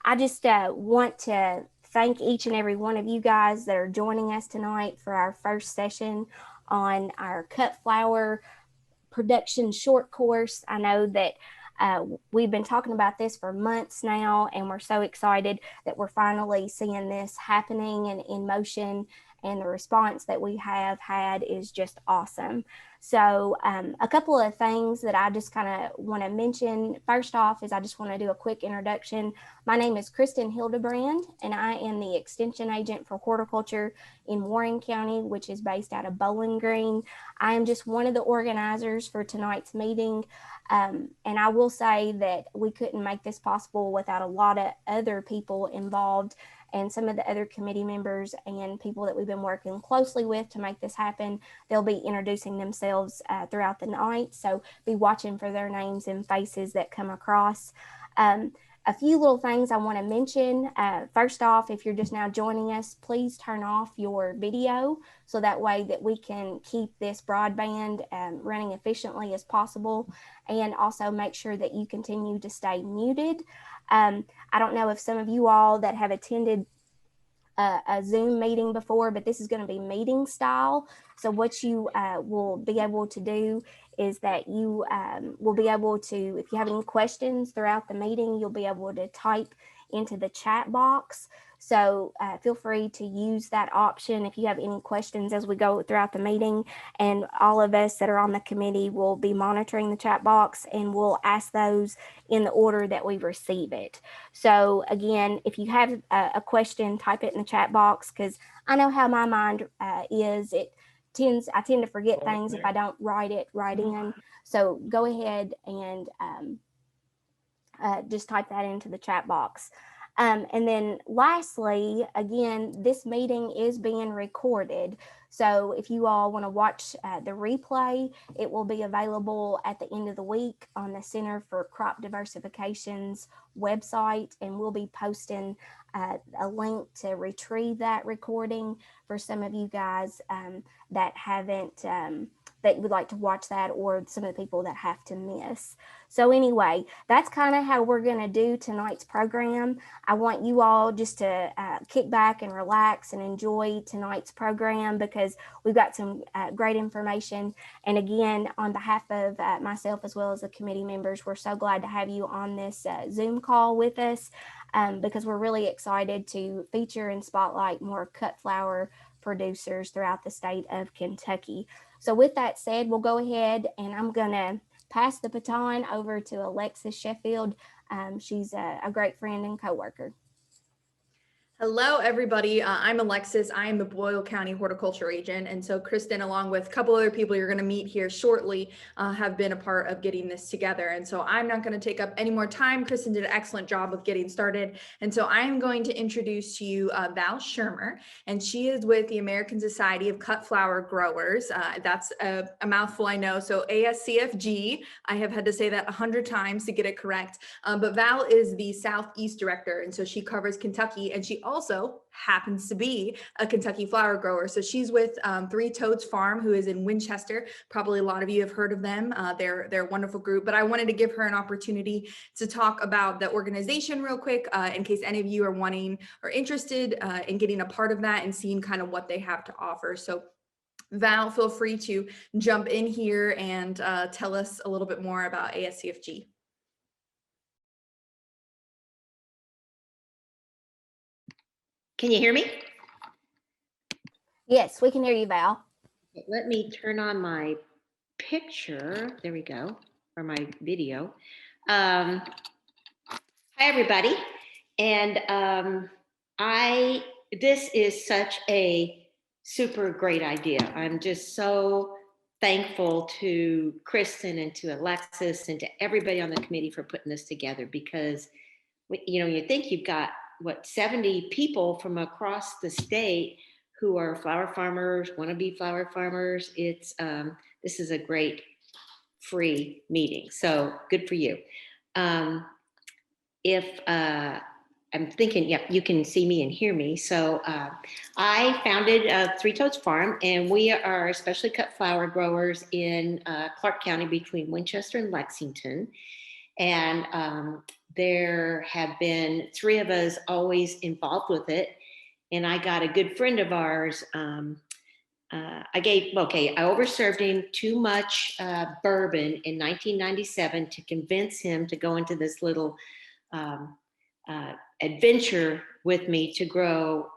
I just want to thank each and every one of you guys that are joining us tonight for our first session on our cut flower production short course. I know that we've been talking about this for months now, and we're so excited that we're finally seeing this happening and in motion. And the response that we have had is just awesome. So, a couple of things that I just kind of want to mention. First off, is I just want to do a quick introduction. My name is Kristen Hildebrand, and I am the Extension Agent for Horticulture in Warren County, which is based out of Bowling Green. I am just one of the organizers for tonight's meeting. And I will say that we couldn't make this possible without a lot of other people involved and some of the other committee members and people that we've been working closely with to make this happen. They'll be introducing themselves throughout the night, so be watching for their names and faces that come across. A few little things I want to mention. First off, if you're just now joining us, please turn off your video so that way that we can keep this broadband running efficiently as possible, and also make sure that you continue to stay muted. I don't know if some of you all that have attended a Zoom meeting before, but this is going to be meeting style. So what you will be able to do is that you will be able to, if you have any questions throughout the meeting, you'll be able to type into the chat box. So feel free to use that option if you have any questions as we go throughout the meeting. And all of us that are on the committee will be monitoring the chat box, and we'll ask those in the order that we receive it. So again, if you have a question, type it in the chat box, because I know how my mind is. I tend to forget things if I don't write it right in. So go ahead and just type that into the chat box. And then lastly, again, this meeting is being recorded. So if you all want to watch the replay, it will be available at the end of the week on the Center for Crop Diversification's website, and we'll be posting a link to retrieve that recording for some of you guys that haven't that would like to watch that, or some of the people that have to miss. So anyway, that's kind of how we're going to do tonight's program. I want you all just to kick back and relax and enjoy tonight's program, because we've got some great information. And again, on behalf of myself as well as the committee members, we're so glad to have you on this Zoom call with us, because we're really excited to feature and spotlight more cut flower producers throughout the state of Kentucky. So with that said, we'll go ahead and I'm going to pass the baton over to Alexis Sheffield. She's a great friend and coworker. Hello, everybody. I'm Alexis. I am the Boyle County Horticulture Agent. And so Kristen, along with a couple other people you're going to meet here shortly, have been a part of getting this together. And so I'm not going to take up any more time. Kristen did an excellent job of getting started. And so I am going to introduce to you Val Shermer, and she is with the American Society of Cut Flower Growers. That's a mouthful, I know. So ASCFG, I have had to say that 100 times to get it correct. But Val is the Southeast Director. And so she covers Kentucky, and she also happens to be a Kentucky flower grower. So she's with Three Toads Farm, who is in Winchester. Probably a lot of you have heard of them. They're a wonderful group, but I wanted to give her an opportunity to talk about the organization real quick, in case any of you are wanting or interested in getting a part of that and seeing kind of what they have to offer. So Val, feel free to jump in here and tell us a little bit more about ASCFG. Can you hear me? Yes, we can hear you, Val. Let me turn on my picture. There we go, or my video. Hi, everybody. And this is such a super great idea. I'm just so thankful to Kristen and to Alexis and to everybody on the committee for putting this together, because you think you've got 70 people from across the state who are flower farmers, want to be flower farmers. This is a great free meeting, so good for you. If I'm thinking, yep, you can see me and hear me. So I founded Three Toads Farm, and we are especially cut flower growers in Clark County between Winchester and Lexington. And there have been 3 of us always involved with it. And I got a good friend of ours. I overserved him too much bourbon in 1997 to convince him to go into this little adventure with me to grow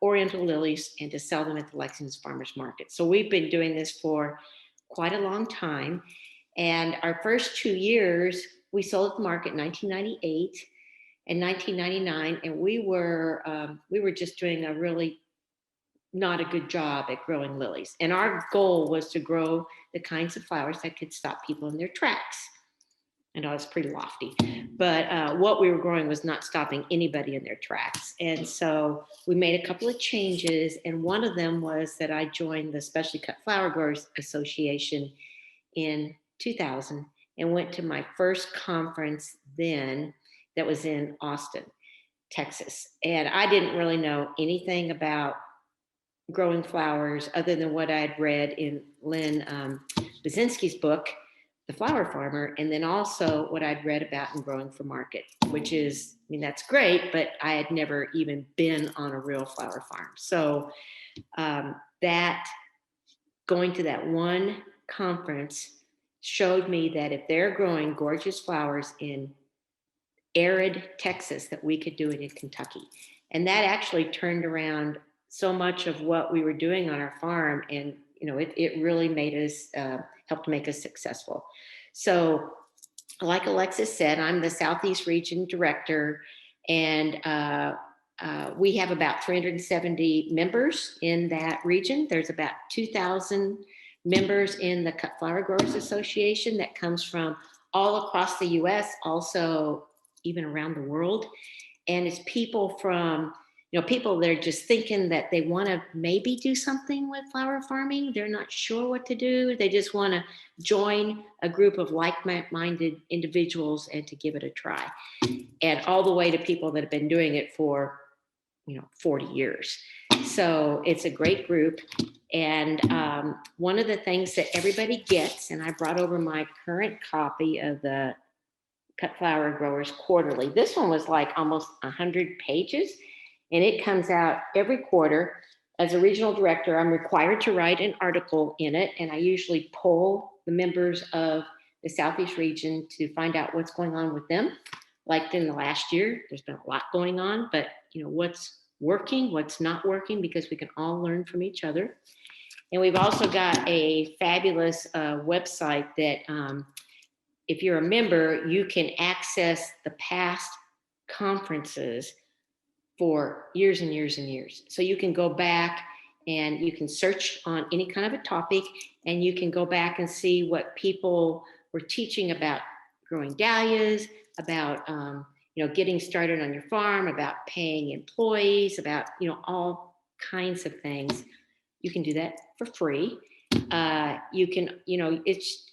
Oriental lilies and to sell them at the Lexington Farmers Market. So we've been doing this for quite a long time. And our first 2 years, we sold at the market in 1998 and 1999, and we were just doing a really not a good job at growing lilies. And our goal was to grow the kinds of flowers that could stop people in their tracks. I know it's pretty lofty, but what we were growing was not stopping anybody in their tracks. And so we made a couple of changes, and one of them was that I joined the Specialty Cut Flower Growers Association in 2000 and went to my first conference then that was in Austin, Texas. And I didn't really know anything about growing flowers other than what I'd read in Lynn Basinski's book, The Flower Farmer, and then also what I'd read about in growing for market, which is, I mean, that's great, but I had never even been on a real flower farm. So that going to that one conference showed me that if they're growing gorgeous flowers in arid Texas, that we could do it in Kentucky. And that actually turned around so much of what we were doing on our farm. And, you know, it really made us, helped make us successful. So like Alexis said, I'm the Southeast Region Director, and we have about 370 members in that region. There's about 2,000 members in the Cut Flower Growers Association that comes from all across the US, also even around the world. And it's people from, you know, people that are just thinking that they want to maybe do something with flower farming. They're not sure what to do. They just want to join a group of like-minded individuals and to give it a try. And all the way to people that have been doing it for, you know, 40 years. So it's a great group. And one of the things that everybody gets, and I brought over my current copy of the Cut Flower Growers Quarterly. This one was like almost 100 pages, and it comes out every quarter. As a regional director, I'm required to write an article in it, and I usually poll the members of the Southeast region to find out what's going on with them. Like in the last year, there's been a lot going on, but you know, what's working, what's not working, because we can all learn from each other. And we've also got a fabulous website that if you're a member, you can access the past conferences for years and years and years. So you can go back and you can search on any kind of a topic, and you can go back and see what people were teaching about growing dahlias, about you know, getting started on your farm, about paying employees, about, you know, all kinds of things. You can do that for free. You can, you know,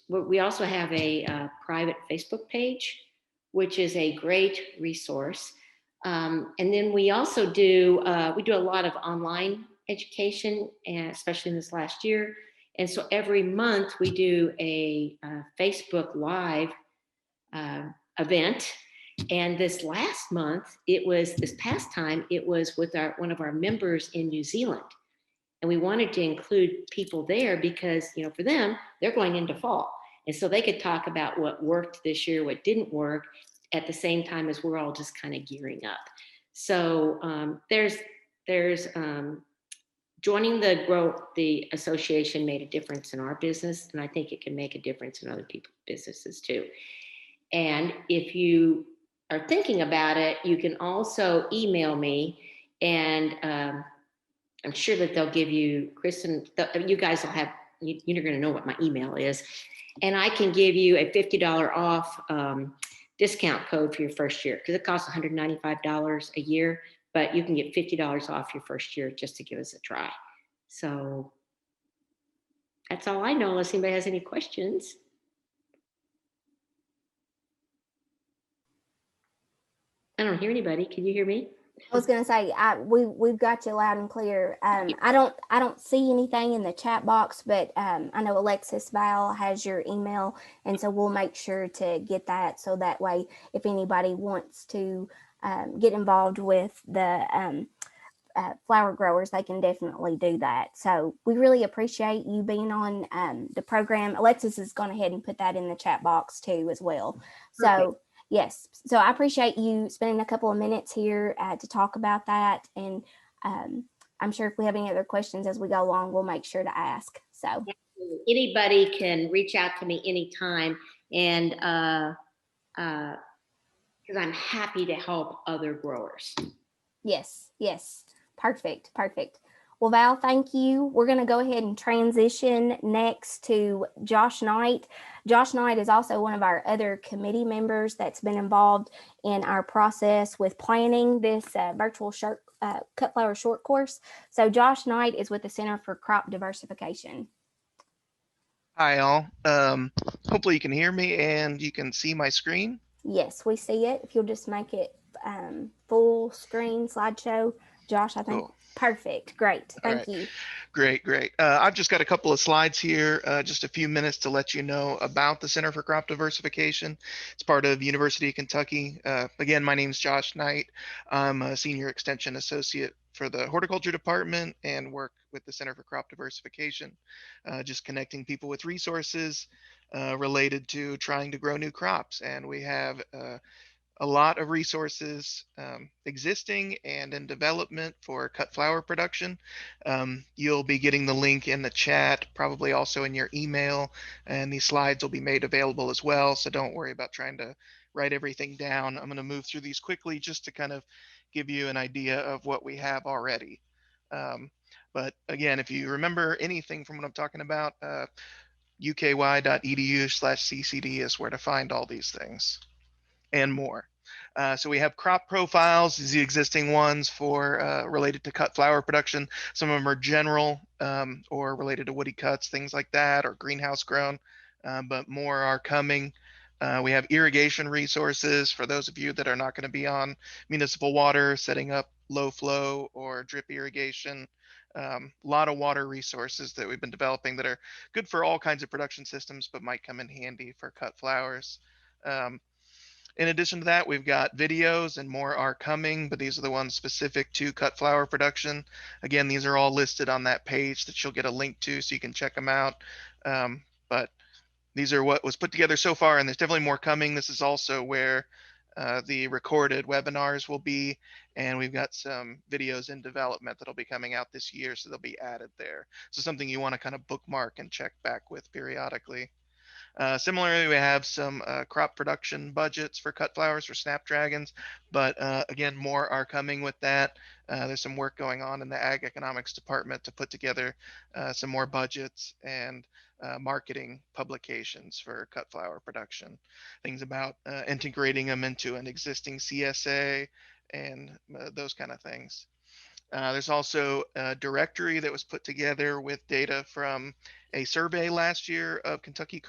we also have a private Facebook page, which is a great resource. And then we also do, we do a lot of online education, and especially in this last year. And so every month we do a Facebook Live event. And this last month, this past time, it was with one of our members in New Zealand. And we wanted to include people there because, you know, for them, they're going into fall. And so they could talk about what worked this year, what didn't work, at the same time as we're all just kind of gearing up. So there's joining the association made a difference in our business, and I think it can make a difference in other people's businesses too. And if you are thinking about it, you can also email me, and I'm sure that they'll give you, Kristen, you guys will have, you're going to know what my email is, and I can give you a $50 off discount code for your first year, because it costs $195 a year, but you can get $50 off your first year just to give us a try. So that's all I know, unless anybody has any questions. I don't hear anybody. Can you hear me? I was gonna say, we've got you loud and clear. I don't see anything in the chat box, but I know Alexis Val has your email, and so we'll make sure to get that, so that way, if anybody wants to get involved with the flower growers, they can definitely do that. So we really appreciate you being on the program. Alexis has gone ahead and put that in the chat box too as well. So yes, so I appreciate you spending a couple of minutes here to talk about that. And I'm sure if we have any other questions as we go along, we'll make sure to ask. So anybody can reach out to me anytime, and because I'm happy to help other growers. Yes. Perfect. Well, Val, thank you. We're going to go ahead and transition next to Josh Knight. Josh Knight is also one of our other committee members that's been involved in our process with planning this virtual cut flower short course. So Josh Knight is with the Center for Crop Diversification. Hi, all. Hopefully you can hear me and you can see my screen. Yes, we see it. If you'll just make it full screen slideshow, Josh, I think. Cool. Perfect. Great. Thank you. Great. I've just got a couple of slides here, just a few minutes to let you know about the Center for Crop Diversification. It's part of University of Kentucky. Again, my name is Josh Knight. I'm a senior extension associate for the horticulture department and work with the Center for Crop Diversification, just connecting people with resources related to trying to grow new crops. And we have a lot of resources existing and in development for cut flower production. You'll be getting the link in the chat, probably also in your email, and these slides will be made available as well. So don't worry about trying to write everything down. I'm going to move through these quickly just to kind of give you an idea of what we have already. But again, if you remember anything from what I'm talking about, uky.edu/ccd is where to find all these things and more. So we have crop profiles, these are the existing ones for related to cut flower production. Some of them are general or related to woody cuts, things like that, or greenhouse grown, but more are coming. We have irrigation resources for those of you that are not going to be on municipal water, setting up low flow or drip irrigation. A lot of water resources that we've been developing that are good for all kinds of production systems, but might come in handy for cut flowers. In addition to that, we've got videos, and more are coming, but these are the ones specific to cut flower production. Again, these are all listed on that page that you'll get a link to so you can check them out. But these are what was put together so far, and there's definitely more coming. This is also where the recorded webinars will be, and we've got some videos in development that'll be coming out this year, so they'll be added there. So something you want to kind of bookmark and check back with periodically. Similarly, we have some crop production budgets for cut flowers for snapdragons, but again, more are coming with that. There's some work going on in the Ag Economics Department to put together some more budgets and marketing publications for cut flower production. Things about integrating them into an existing CSA and those kind of things. There's also a directory that was put together with data from a survey last year of Kentucky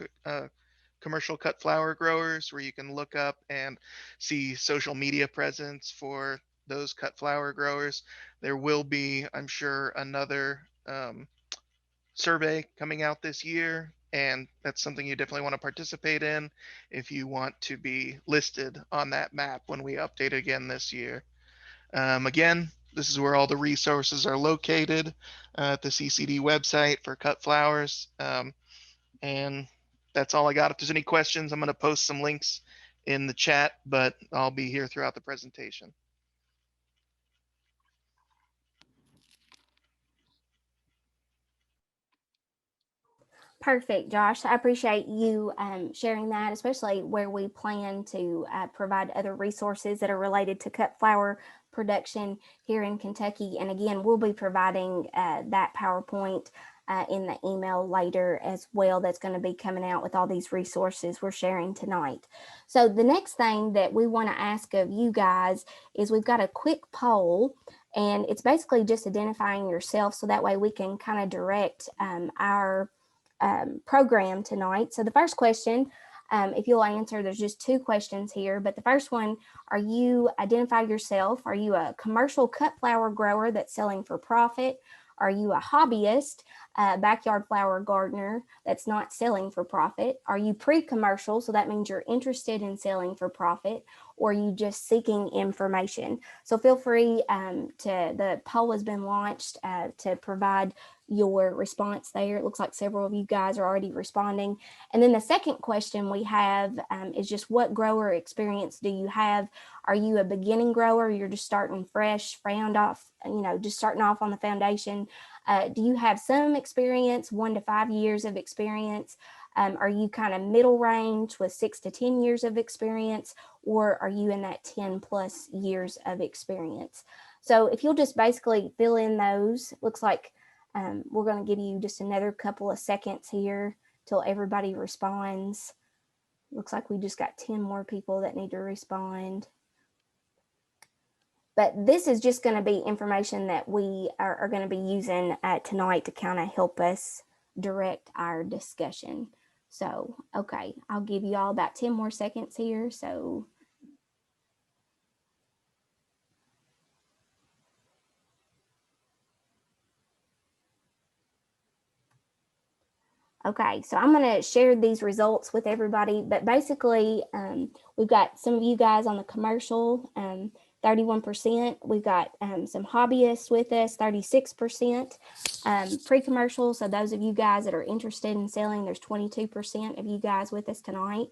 commercial cut flower growers, where you can look up and see social media presence for those cut flower growers. There will be, I'm sure, another survey coming out this year, and that's something you definitely want to participate in if you want to be listed on that map when we update again this year. Again, this is where all the resources are located at the CCD website for cut flowers. And that's all I got. If there's any questions, I'm going to post some links in the chat, but I'll be here throughout the presentation. Perfect, Josh. I appreciate you sharing that, especially where we plan to provide other resources that are related to cut flower production here in Kentucky. And again, we'll be providing that PowerPoint in the email later as well. That's going to be coming out with all these resources we're sharing tonight. So the next thing that we want to ask of you guys is we've got a quick poll, and it's basically just identifying yourself so that way we can kind of direct our program tonight. So the first question If you'll answer, there's just 2 questions here, but the first one, identify yourself. Are you a commercial cut flower grower that's selling for profit? Are you a hobbyist, backyard flower gardener that's not selling for profit? Are you pre-commercial? So that means you're interested in selling for profit, or are you just seeking information? So feel free the poll has been launched to provide your response there. It looks like several of you guys are already responding. And then the second question we have is just, what grower experience do you have? Are you a beginning grower? You're just starting fresh, just starting off on the foundation. Do you have some experience, 1 to 5 years of experience? Are you kind of middle range with 6 to 10 years of experience, or are you in that 10 plus years of experience? So if you'll just basically fill in those, looks like we're going to give you just another couple of seconds here till everybody responds. Looks like we just got 10 more people that need to respond. But this is just going to be information that we are going to be using tonight to kind of help us direct our discussion. So, okay, I'll give you all about 10 more seconds here. So, okay, so I'm going to share these results with everybody, but basically we've got some of you guys on the commercial, 31%. We've got some hobbyists with us, 36%. Pre-commercial, so those of you guys that are interested in selling, there's 22% of you guys with us tonight.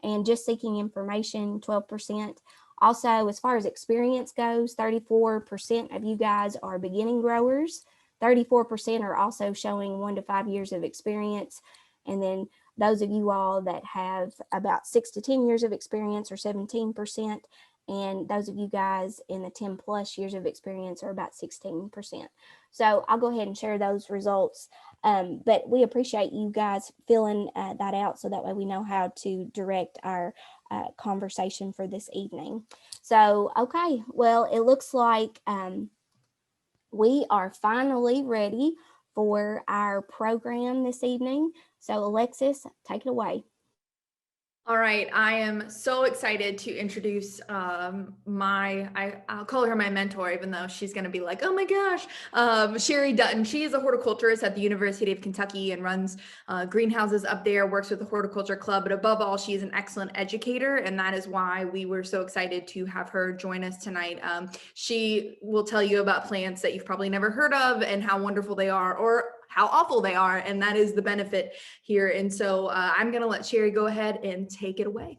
And just seeking information, 12%. Also, as far as experience goes, 34% of you guys are beginning growers. 34% are also showing 1 to 5 years of experience. And then those of you all that have about 6 to 10 years of experience are 17%. And those of you guys in the 10 plus years of experience are about 16%. So I'll go ahead and share those results. But we appreciate you guys filling that out so that way we know how to direct our conversation for this evening. So, okay, well, it looks like we are finally ready for our program this evening. So Alexis, take it away. All right, I am so excited to introduce I'll call her my mentor, even though she's going to be like, oh my gosh, Shari Dutton. She is a horticulturist at the University of Kentucky and runs greenhouses up there, works with the Horticulture Club, but above all, she is an excellent educator, and that is why we were so excited to have her join us tonight. She will tell you about plants that you've probably never heard of and how wonderful they are, or how awful they are, and that is the benefit here. And so I'm going to let Shari go ahead and take it away.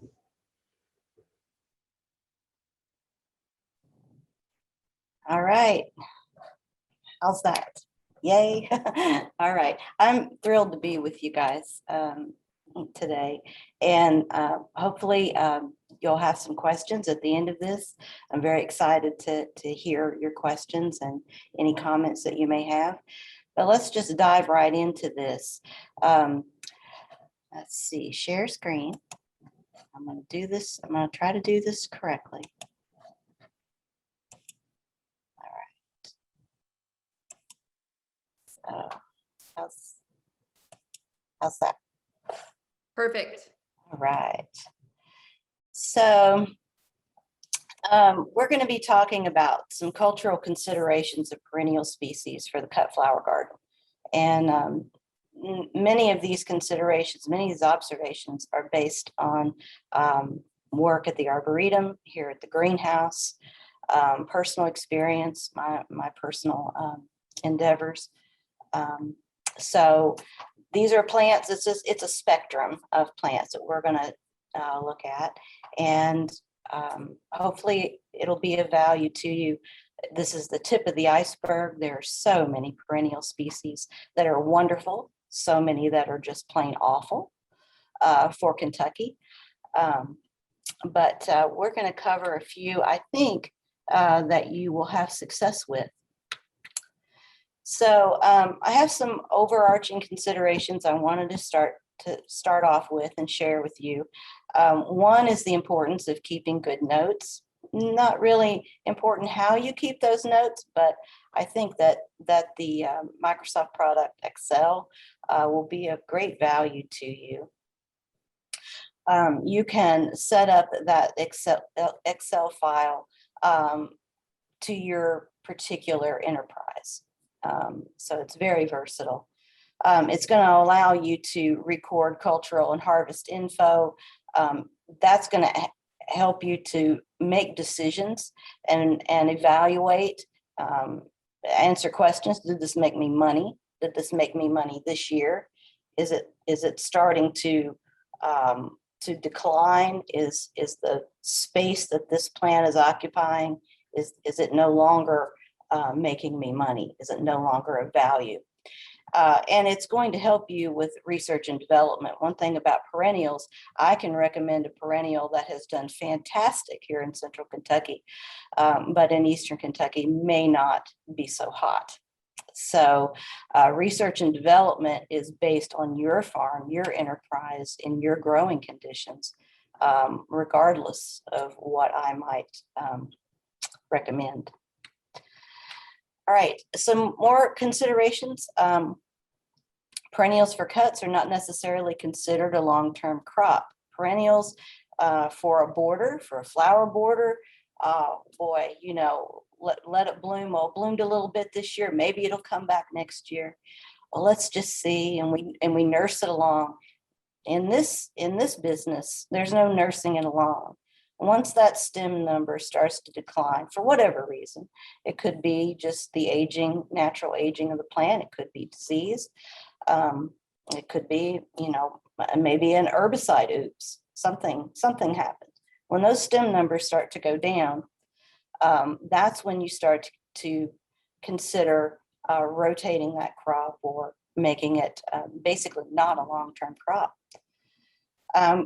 All right. How's that? Yay. All right. I'm thrilled to be with you guys today. And hopefully you'll have some questions at the end of this. I'm very excited to hear your questions and any comments that you may have. But let's just dive right into this. Let's see, share screen. I'm going to do this. I'm going to try to do this correctly. All right. How's that? Perfect. All right. So we're going to be talking about some cultural considerations of perennial species for the cut flower garden. And many of these considerations, many of these observations are based on work at the Arboretum, here at the greenhouse, personal experience, my personal endeavors. So these are plants, it's a spectrum of plants that we're going to look at, and hopefully it'll be of value to you. This is the tip of the iceberg. There are so many perennial species that are wonderful, so many that are just plain awful for Kentucky. But we're going to cover a few, I think, that you will have success with. So I have some overarching considerations I wanted to start off with and share with you. One is the importance of keeping good notes. Not really important how you keep those notes, but I think that the Microsoft product Excel will be of great value to you. you can set up that Excel file to your particular enterprise. So it's very versatile. It's going to allow you to record cultural and harvest info. That's going to help you to make decisions and evaluate, answer questions. Did this make me money? Did this make me money this year? Is it starting to decline? Is the space that this plant is occupying, is it no longer making me money? Is it no longer of value? And it's going to help you with research and development. One thing about perennials, I can recommend a perennial that has done fantastic here in Central Kentucky, but in Eastern Kentucky may not be so hot. So research and development is based on your farm, your enterprise, and your growing conditions, regardless of what I might recommend. All right, some more considerations. Perennials for cuts are not necessarily considered a long-term crop. Perennials for a border, for a flower border, boy, you know, let it bloom. Well, it bloomed a little bit this year. Maybe it'll come back next year. Well, let's just see, and we nurse it along. In this business, there's no nursing it along. Once that stem number starts to decline for whatever reason, it could be just the aging, natural aging of the plant. It could be disease. It could be, you know, maybe an herbicide. Oops, something happened. When those stem numbers start to go down, that's when you start to consider rotating that crop or making it basically not a long-term crop.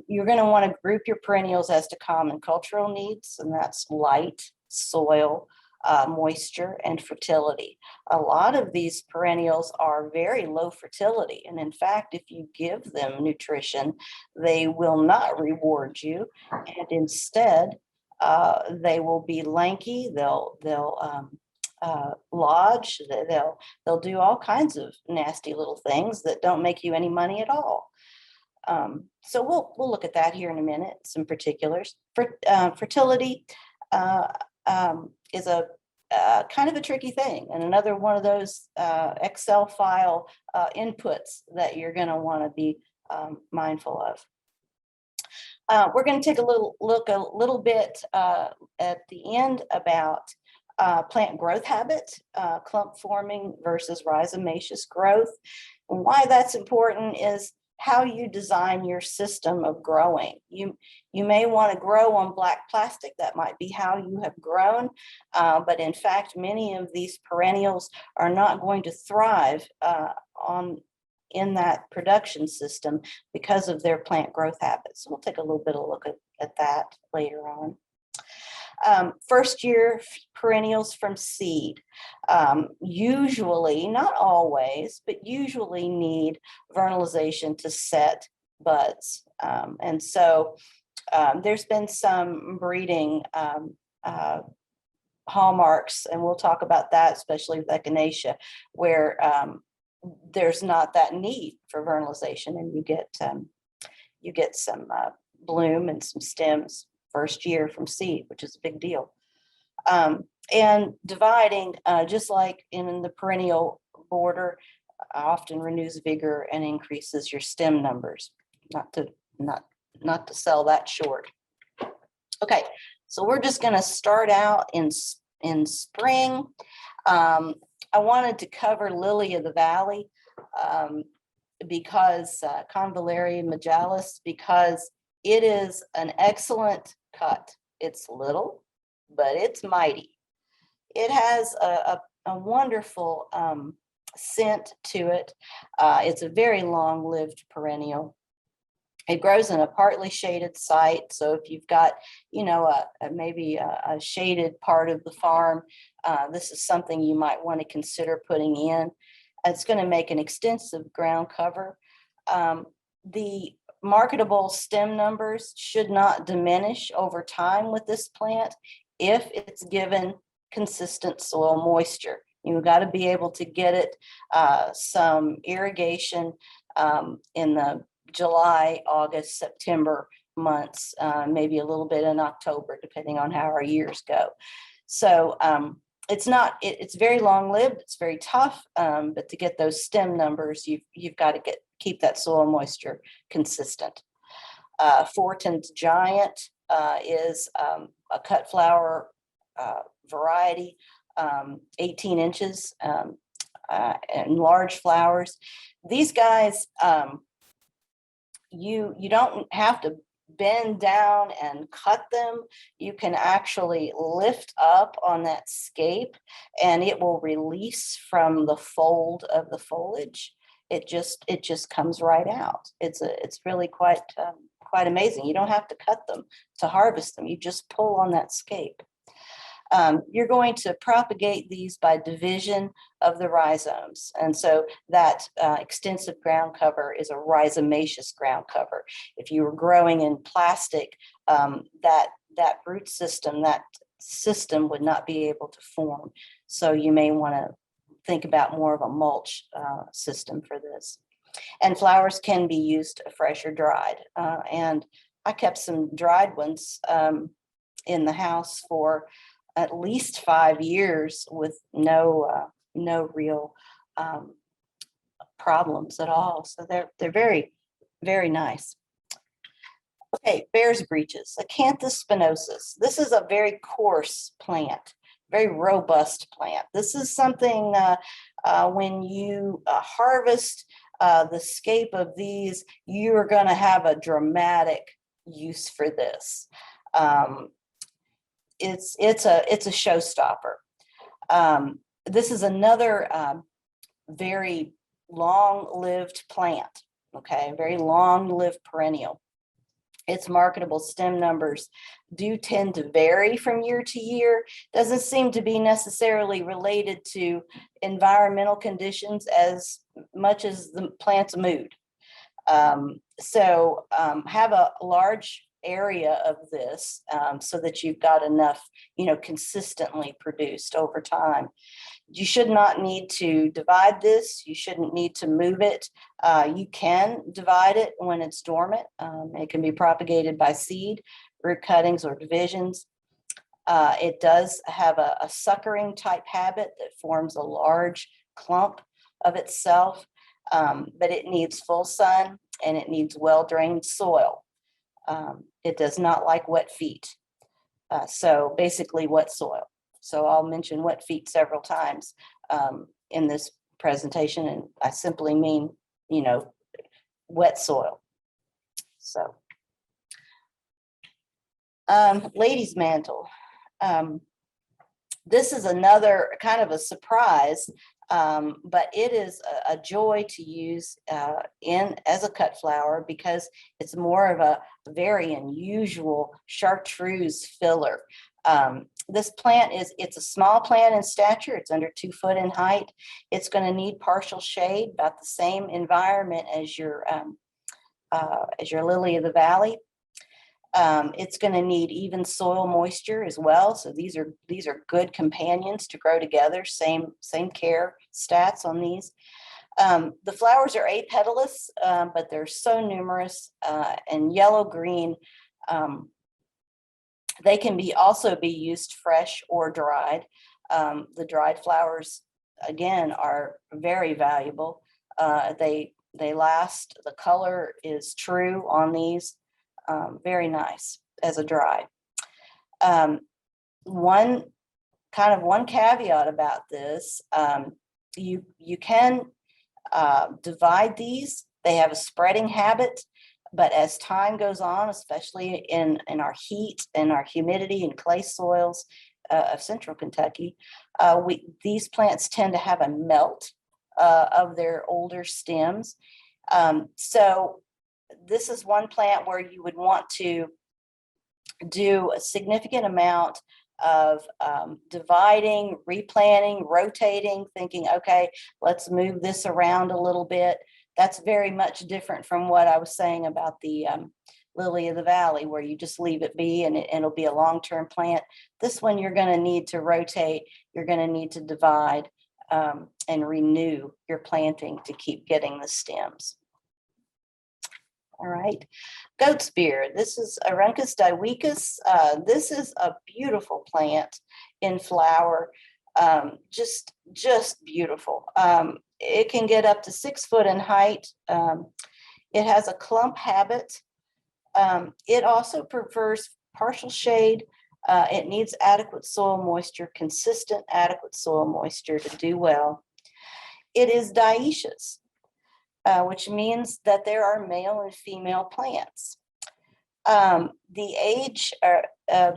You're going to want to group your perennials as to common cultural needs, and that's light, soil, moisture, and fertility. A lot of these perennials are very low fertility, and in fact, if you give them nutrition, they will not reward you, and instead, they will be lanky. They'll lodge. They'll do all kinds of nasty little things that don't make you any money at all. So we'll look at that here in a minute, some particulars. Fertility is a kind of a tricky thing, and another one of those Excel file inputs that you're going to want to be mindful of. We're going to take a little bit at the end about plant growth habit, clump forming versus rhizomaceous growth. And why that's important is how you design your system of growing. You may want to grow on black plastic. That might be how you have grown, but in fact, many of these perennials are not going to thrive in that production system because of their plant growth habits. We'll take a little bit of a look at that later on. First year perennials from seed usually, not always, but usually need vernalization to set buds. And so there's been some breeding hallmarks, and we'll talk about that, especially with echinacea, where there's not that need for vernalization, and you get some bloom and some stems first year from seed, which is a big deal. And dividing, just like in the perennial border, often renews vigor and increases your stem numbers. Not to sell that short. Okay, so we're just going to start out in spring. I wanted to cover lily of the valley because Convallaria majalis, because it is an excellent cut. It's little, but it's mighty. It has a wonderful scent to it. It's a very long-lived perennial. It grows in a partly shaded site. So if you've got, you know, maybe a shaded part of the farm, this is something you might want to consider putting in. It's going to make an extensive ground cover. The marketable stem numbers should not diminish over time with this plant if it's given consistent soil moisture. You've got to be able to get it some irrigation in the July, August, September months, maybe a little bit in October, depending on how our years go. So it's very long lived, it's very tough, but to get those stem numbers, you've got to keep that soil moisture consistent. Fortin's Giant is a cut flower variety, 18 inches and large flowers. These guys, you don't have to bend down and cut them. You can actually lift up on that scape and it will release from the fold of the foliage. It just comes right out. It's really quite amazing. You don't have to cut them to harvest them. You just pull on that scape. You're going to propagate these by division of the rhizomes. And so that extensive ground cover is a rhizomaceous ground cover. If you were growing in plastic, that root system, that system would not be able to form. So you may want to think about more of a mulch system for this. And flowers can be used fresh or dried. And I kept some dried ones in the house for at least 5 years with no real problems at all. So they're very, very nice. Okay, bear's breeches, Acanthus spinosus. This is a very coarse plant, very robust plant. This is something when you harvest the scape of these, you are going to have a dramatic use for this. It's a showstopper. This is another very long-lived plant. Okay, very long-lived perennial. Its marketable stem numbers do tend to vary from year to year. Doesn't seem to be necessarily related to environmental conditions as much as the plant's mood. So have a large area of this so that you've got enough, consistently produced over time. You should not need to divide this. You shouldn't need to move it. You can divide it when it's dormant. It can be propagated by seed, root cuttings, or divisions. It does have a suckering type habit that forms a large clump of itself, but it needs full sun and it needs well-drained soil. It does not like wet feet. So basically wet soil. So I'll mention wet feet several times in this presentation, and I simply mean, wet soil. So, ladies' mantle. This is another kind of a surprise, but it is a joy to use as a cut flower because it's more of a very unusual chartreuse filler. This plant it's a small plant in stature. It's under 2 foot in height. It's going to need partial shade, about the same environment as your lily of the valley. It's going to need even soil moisture as well. So these are good companions to grow together. Same care stats on these. The flowers are apetalous, but they're so numerous and yellow green. They can also be used fresh or dried. The dried flowers, again, are very valuable. They last. The color is true on these. Very nice as a dry. One caveat about this, you can divide these. They have a spreading habit, but as time goes on, especially in our heat and our humidity and clay soils of central Kentucky, these plants tend to have a melt of their older stems. So this is one plant where you would want to do a significant amount of dividing, replanting, rotating, thinking, okay, let's move this around a little bit. That's very much different from what I was saying about the lily of the valley, where you just leave it be and it'll be a long-term plant. This one, you're going to need to rotate. You're going to need to divide and renew your planting to keep getting the stems. All right. Goat's beard. This is Aruncus diweecus. This is a beautiful plant in flower. Just beautiful. It can get up to 6 foot in height. It has a clump habit. It also prefers partial shade. It needs adequate soil moisture, consistent adequate soil moisture to do well. It is dioecious, which means that there are male and female plants. The age of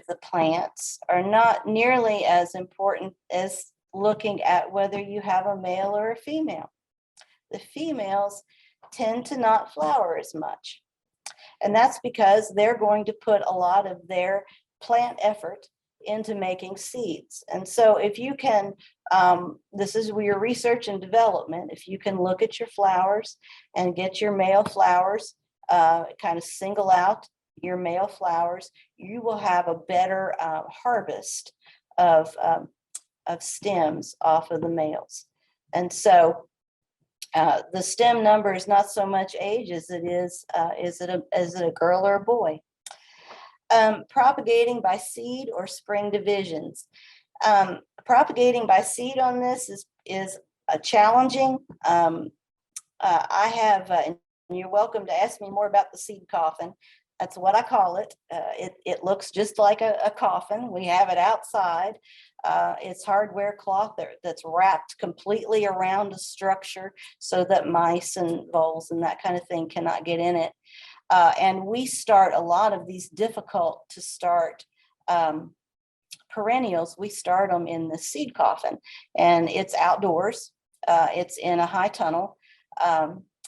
the plants are not nearly as important as looking at whether you have a male or a female. The females tend to not flower as much. And that's because they're going to put a lot of their plant effort into making seeds. And so if you can, this is your research and development, if you can look at your flowers and get your male flowers, kind of single out your male flowers, you will have a better harvest of stems off of the males. And so the stem number is not so much age as it is it a girl or a boy? Propagating by seed or spring divisions. Propagating by seed on this is challenging. I have, and you're welcome to ask me more about the seed coffin. That's what I call it. It looks just like a coffin. We have it outside. It's hardware cloth that's wrapped completely around a structure so that mice and voles and that kind of thing cannot get in it. And we start a lot of these difficult to start perennials. We start them in the seed coffin, and it's outdoors. It's in a high tunnel.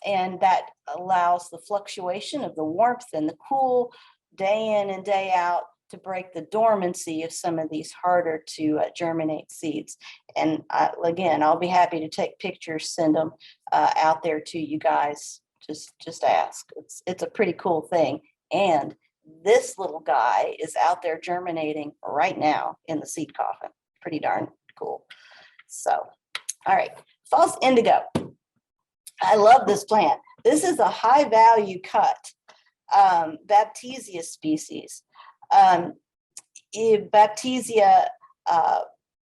And that allows the fluctuation of the warmth and the cool day in and day out to break the dormancy of some of these harder to germinate seeds. And again, I'll be happy to take pictures, send them out there to you guys. Just ask. It's a pretty cool thing. And this little guy is out there germinating right now in the seed coffin. Pretty darn cool. So, all right, false indigo. I love this plant. This is a high value cut Baptisia species. Baptisia,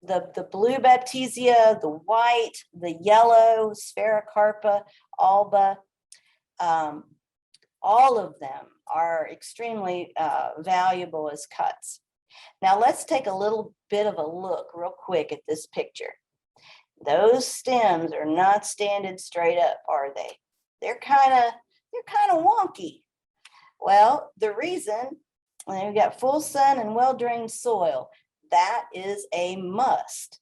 the blue Baptisia, the white, the yellow, Sphaerocarpa, alba, all of them are extremely valuable as cuts. Now let's take a little bit of a look real quick at this picture. Those stems are not standing straight up, are they? They're kind of wonky. Well, the reason, we've got full sun and well-drained soil. That is a must.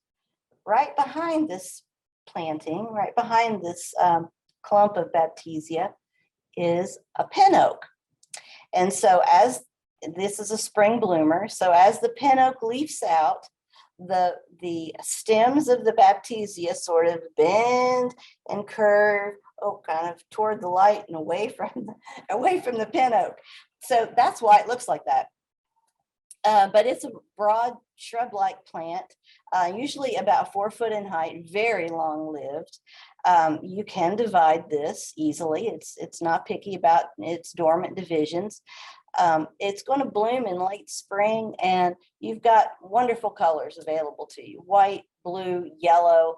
Right behind this planting, right behind this clump of Baptisia is a pin oak. And so as this is a spring bloomer, so as the pin oak leaves out, the stems of the Baptisia sort of bend and curve, kind of toward the light and away from the pin oak. So that's why it looks like that. But it's a broad shrub-like plant, usually about 4 foot in height, very long-lived. You can divide this easily. It's not picky about its dormant divisions. It's going to bloom in late spring, and you've got wonderful colors available to you: white, blue, yellow,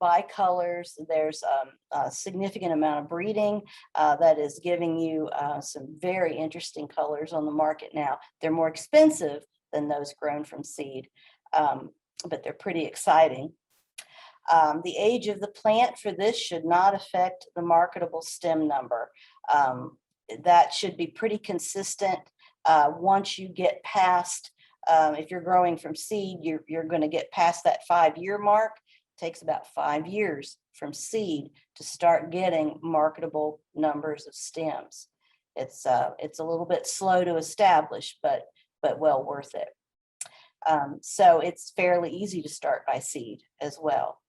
bicolors. There's a significant amount of breeding that is giving you some very interesting colors on the market now. They're more expensive than those grown from seed, but they're pretty exciting. The age of the plant for this should not affect the marketable stem number. That should be pretty consistent. Once you get past, if you're growing from seed, you're going to get past that 5-year mark. It takes about 5 years from seed to start getting marketable numbers of stems. It's a little bit slow to establish, but well worth it. So it's fairly easy to start by seed as well.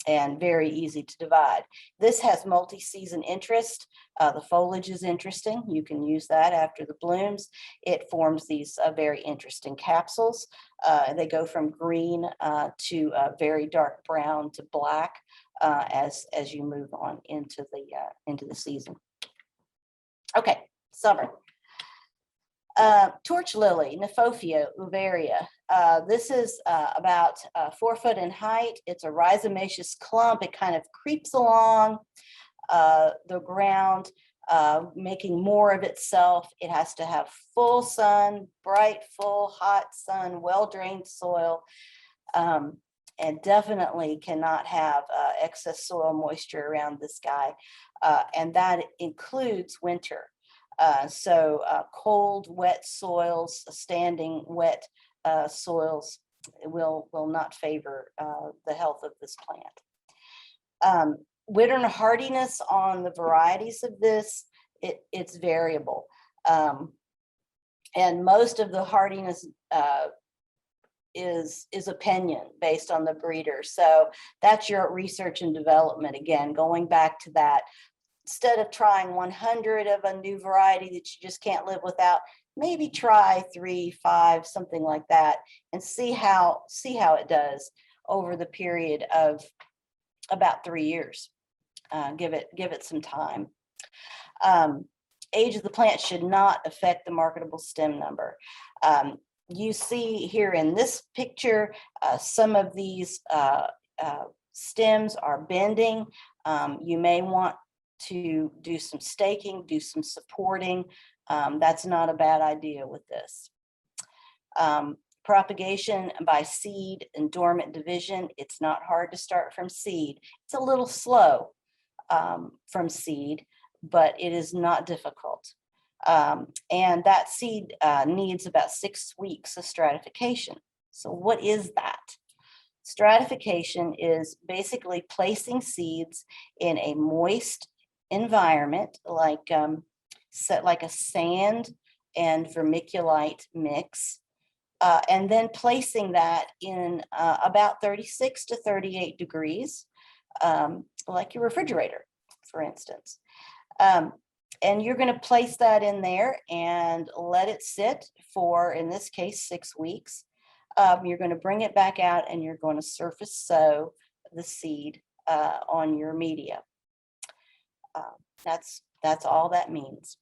And very easy to divide. This has multi-season interest. The foliage is interesting. You can use that after the blooms. It forms these very interesting capsules. They go from green to very dark brown to black. as you move on into the season. Okay, summer. Torch lily, Nephofia uvaria. This is about 4 foot in height. It's a rhizomaceous clump. It kind of creeps along the ground, making more of itself. It has to have full sun, bright, full, hot sun, well-drained soil, and definitely cannot have excess soil moisture around this guy. And that includes winter. So cold, wet soils, standing wet soils will not favor the health of this plant. Winter hardiness on the varieties of this, it's variable. And most of the hardiness is opinion based on the breeder. So that's your research and development. Again, going back to that, instead of trying 100 of a new variety that you just can't live without, maybe try 3, 5, something like that, and see how it does over the period of about 3 years. Give it some time. Age of the plant should not affect the marketable stem number. You see here in this picture, some of these stems are bending. You may want to do some staking, do some supporting. That's not a bad idea with this. Propagation by seed and dormant division. It's not hard to start from seed. It's a little slow from seed, but it is not difficult. And that seed needs about 6 weeks of stratification. So what is that? Stratification is basically placing seeds in a moist environment, like a sand and vermiculite mix, and then placing that in about 36 to 38 degrees, like your refrigerator, for instance. And you're going to place that in there and let it sit for, in this case, 6 weeks. You're going to bring it back out and you're going to surface sow the seed on your media. That's all that means.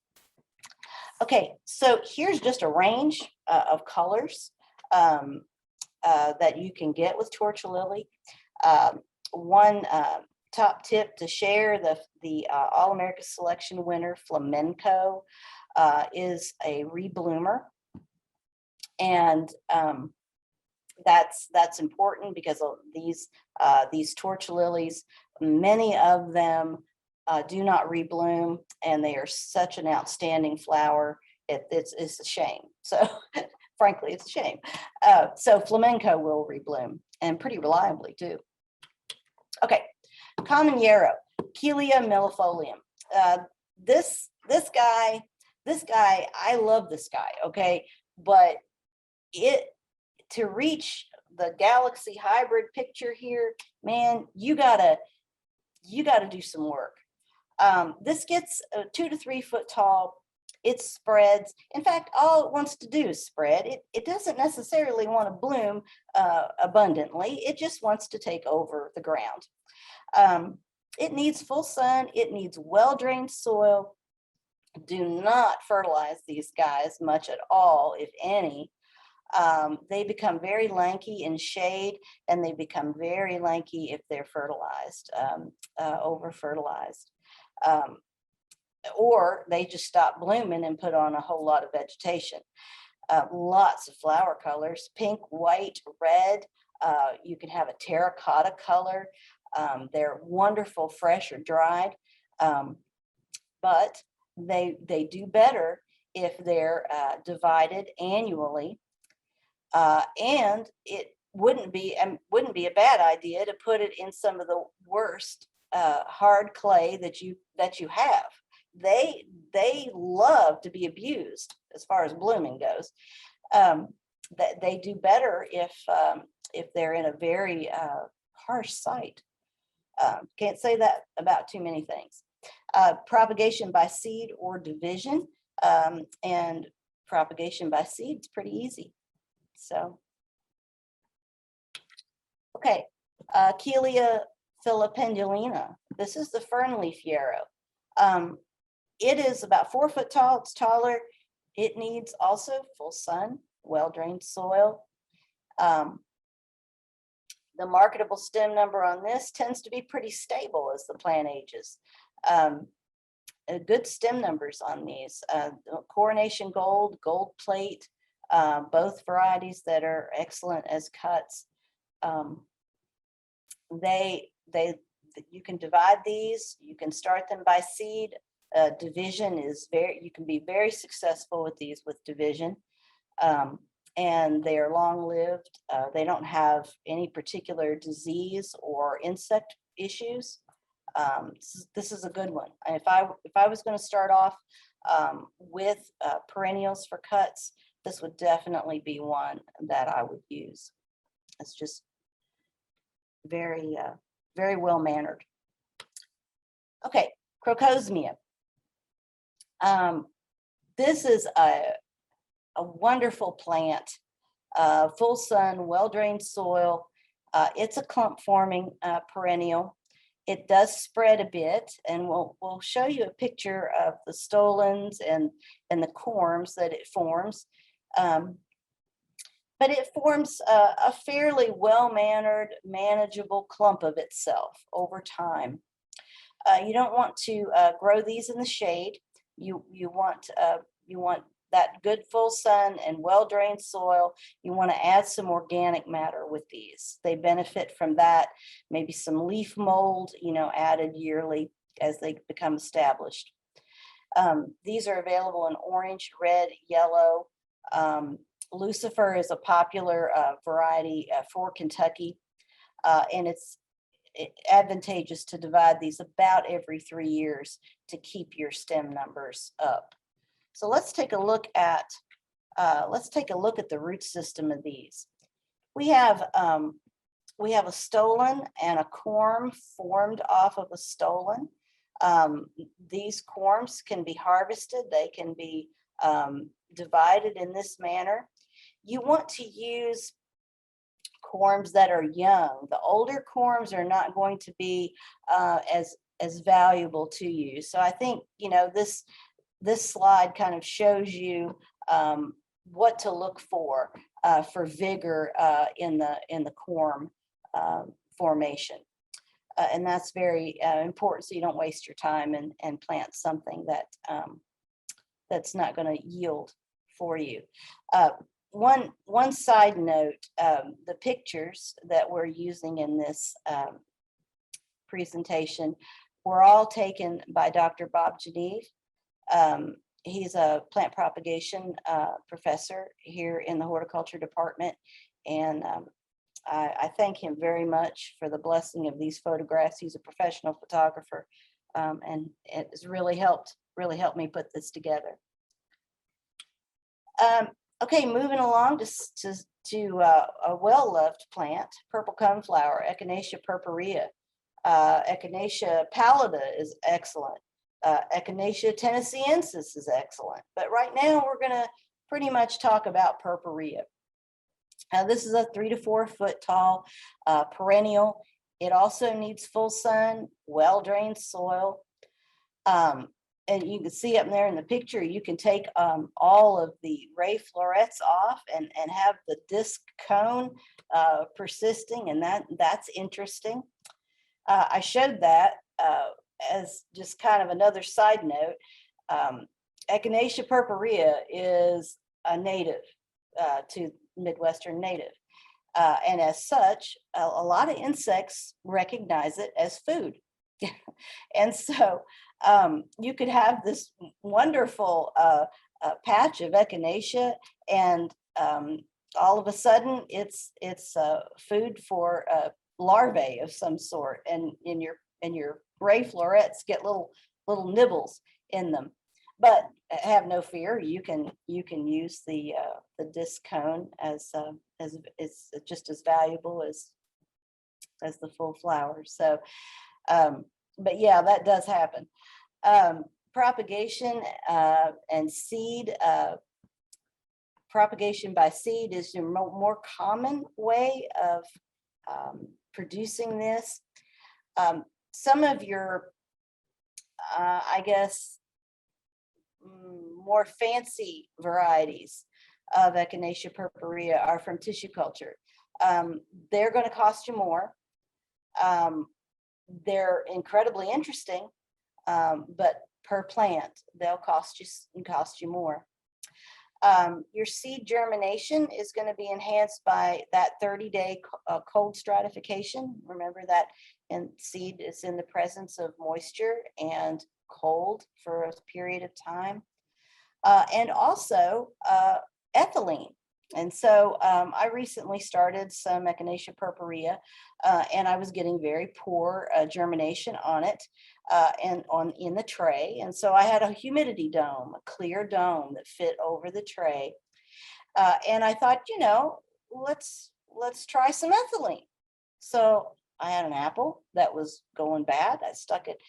Okay, so here's just a range of colors that you can get with torch lily. One top tip to share, the All-America Selection winner, Flamenco, is a rebloomer. And that's important because of these torch lilies, many of them do not rebloom, and they are such an outstanding flower. It's a shame. So frankly, it's a shame. So flamenco will rebloom, and pretty reliably too. Okay, common yarrow, Kelia millefolium. This guy, I love this guy. Okay, but to reach the galaxy hybrid picture here, man, you gotta do some work. This gets 2 to 3 foot tall. It spreads. In fact, all it wants to do is spread. It doesn't necessarily want to bloom abundantly. It just wants to take over the ground. It needs full sun. It needs well-drained soil. Do not fertilize these guys much at all, if any. They become very lanky in shade, and they become very lanky if they're fertilized, over-fertilized. Or they just stop blooming and put on a whole lot of vegetation. Lots of flower colors, pink, white, red. You can have a terracotta color. They're wonderful, fresh or dried, but they do better if they're divided annually. And it wouldn't be a bad idea to put it in some of the worst hard clay that you have. They love to be abused as far as blooming goes. That they do better if they're in a very harsh site. Can't say that about too many things. Propagation by seed or division, and propagation by seed is pretty easy. So, okay, Kelia filipendulina. This is the fern leaf yarrow. It is about 4 foot tall. It's taller. It needs also full sun, well-drained soil. The marketable stem number on this tends to be pretty stable as the plant ages. Good stem numbers on these. Coronation Gold, Gold Plate, both varieties that are excellent as cuts. You can divide these. You can start them by seed. Division is you can be very successful with these with division. And they are long-lived. They don't have any particular disease or insect issues. This is a good one. And if I was going to start off with perennials for cuts, this would definitely be one that I would use. It's just very, very well mannered. Okay, crocosmia. This is a wonderful plant, full sun, well-drained soil. It's a clump forming perennial. It does spread a bit, and we'll show you a picture of the stolons and the corms that it forms. But it forms a fairly well-mannered, manageable clump of itself over time. You don't want to grow these in the shade. You want that good full sun and well-drained soil. You want to add some organic matter with these. They benefit from that. Maybe some leaf mold, added yearly as they become established. These are available in orange, red, yellow. Lucifer is a popular variety for Kentucky, and it's advantageous to divide these about every 3 years to keep your stem numbers up. So let's take a look at the root system of these. We have a stolon and a corm formed off of a stolon. These corms can be harvested. They can be divided in this manner. You want to use corms that are young. The older corms are not going to be as valuable to you. So I think this slide kind of shows you what to look for vigor in the corm formation. And that's very important, so you don't waste your time and plant something that's not going to yield for you. One side note, the pictures that we're using in this presentation were all taken by Dr. Bob Geneve. He's a plant propagation professor here in the horticulture department, and I thank him very much for the blessing of these photographs. He's a professional photographer, and it has really helped me put this together. Okay, moving along to a well-loved plant, purple coneflower, Echinacea purpurea. Echinacea pallida is excellent. Echinacea tennesseeensis is excellent. But right now we're going to pretty much talk about purpurea. This is a 3 to 4 foot tall perennial. It also needs full sun, well-drained soil. And you can see up there in the picture, you can take all of the ray florets off and have the disc cone persisting, and that's interesting. I showed that as just kind of another side note. Echinacea purpurea is a native to Midwestern native. And as such, a lot of insects recognize it as food. And so you could have this wonderful patch of echinacea, and all of a sudden it's food for larvae of some sort, and your ray florets get little nibbles in them. But have no fear, you can use the disc cone as it's just as valuable as the full flower. So but yeah, that does happen. Propagation and seed, propagation by seed is a more common way of producing this. Some of your, I guess, more fancy varieties of Echinacea purpurea are from tissue culture. They're going to cost you more. They're incredibly interesting, but per plant, they'll cost you more. Your seed germination is going to be enhanced by that 30-day cold stratification. Remember that in seed is in the presence of moisture and cold for a period of time. And also ethylene. And so I recently started some Echinacea purpurea, and I was getting very poor germination on it and in the tray. And so I had a humidity dome, a clear dome that fit over the tray. And I thought, let's try some ethylene. So I had an apple that was going bad. I stuck it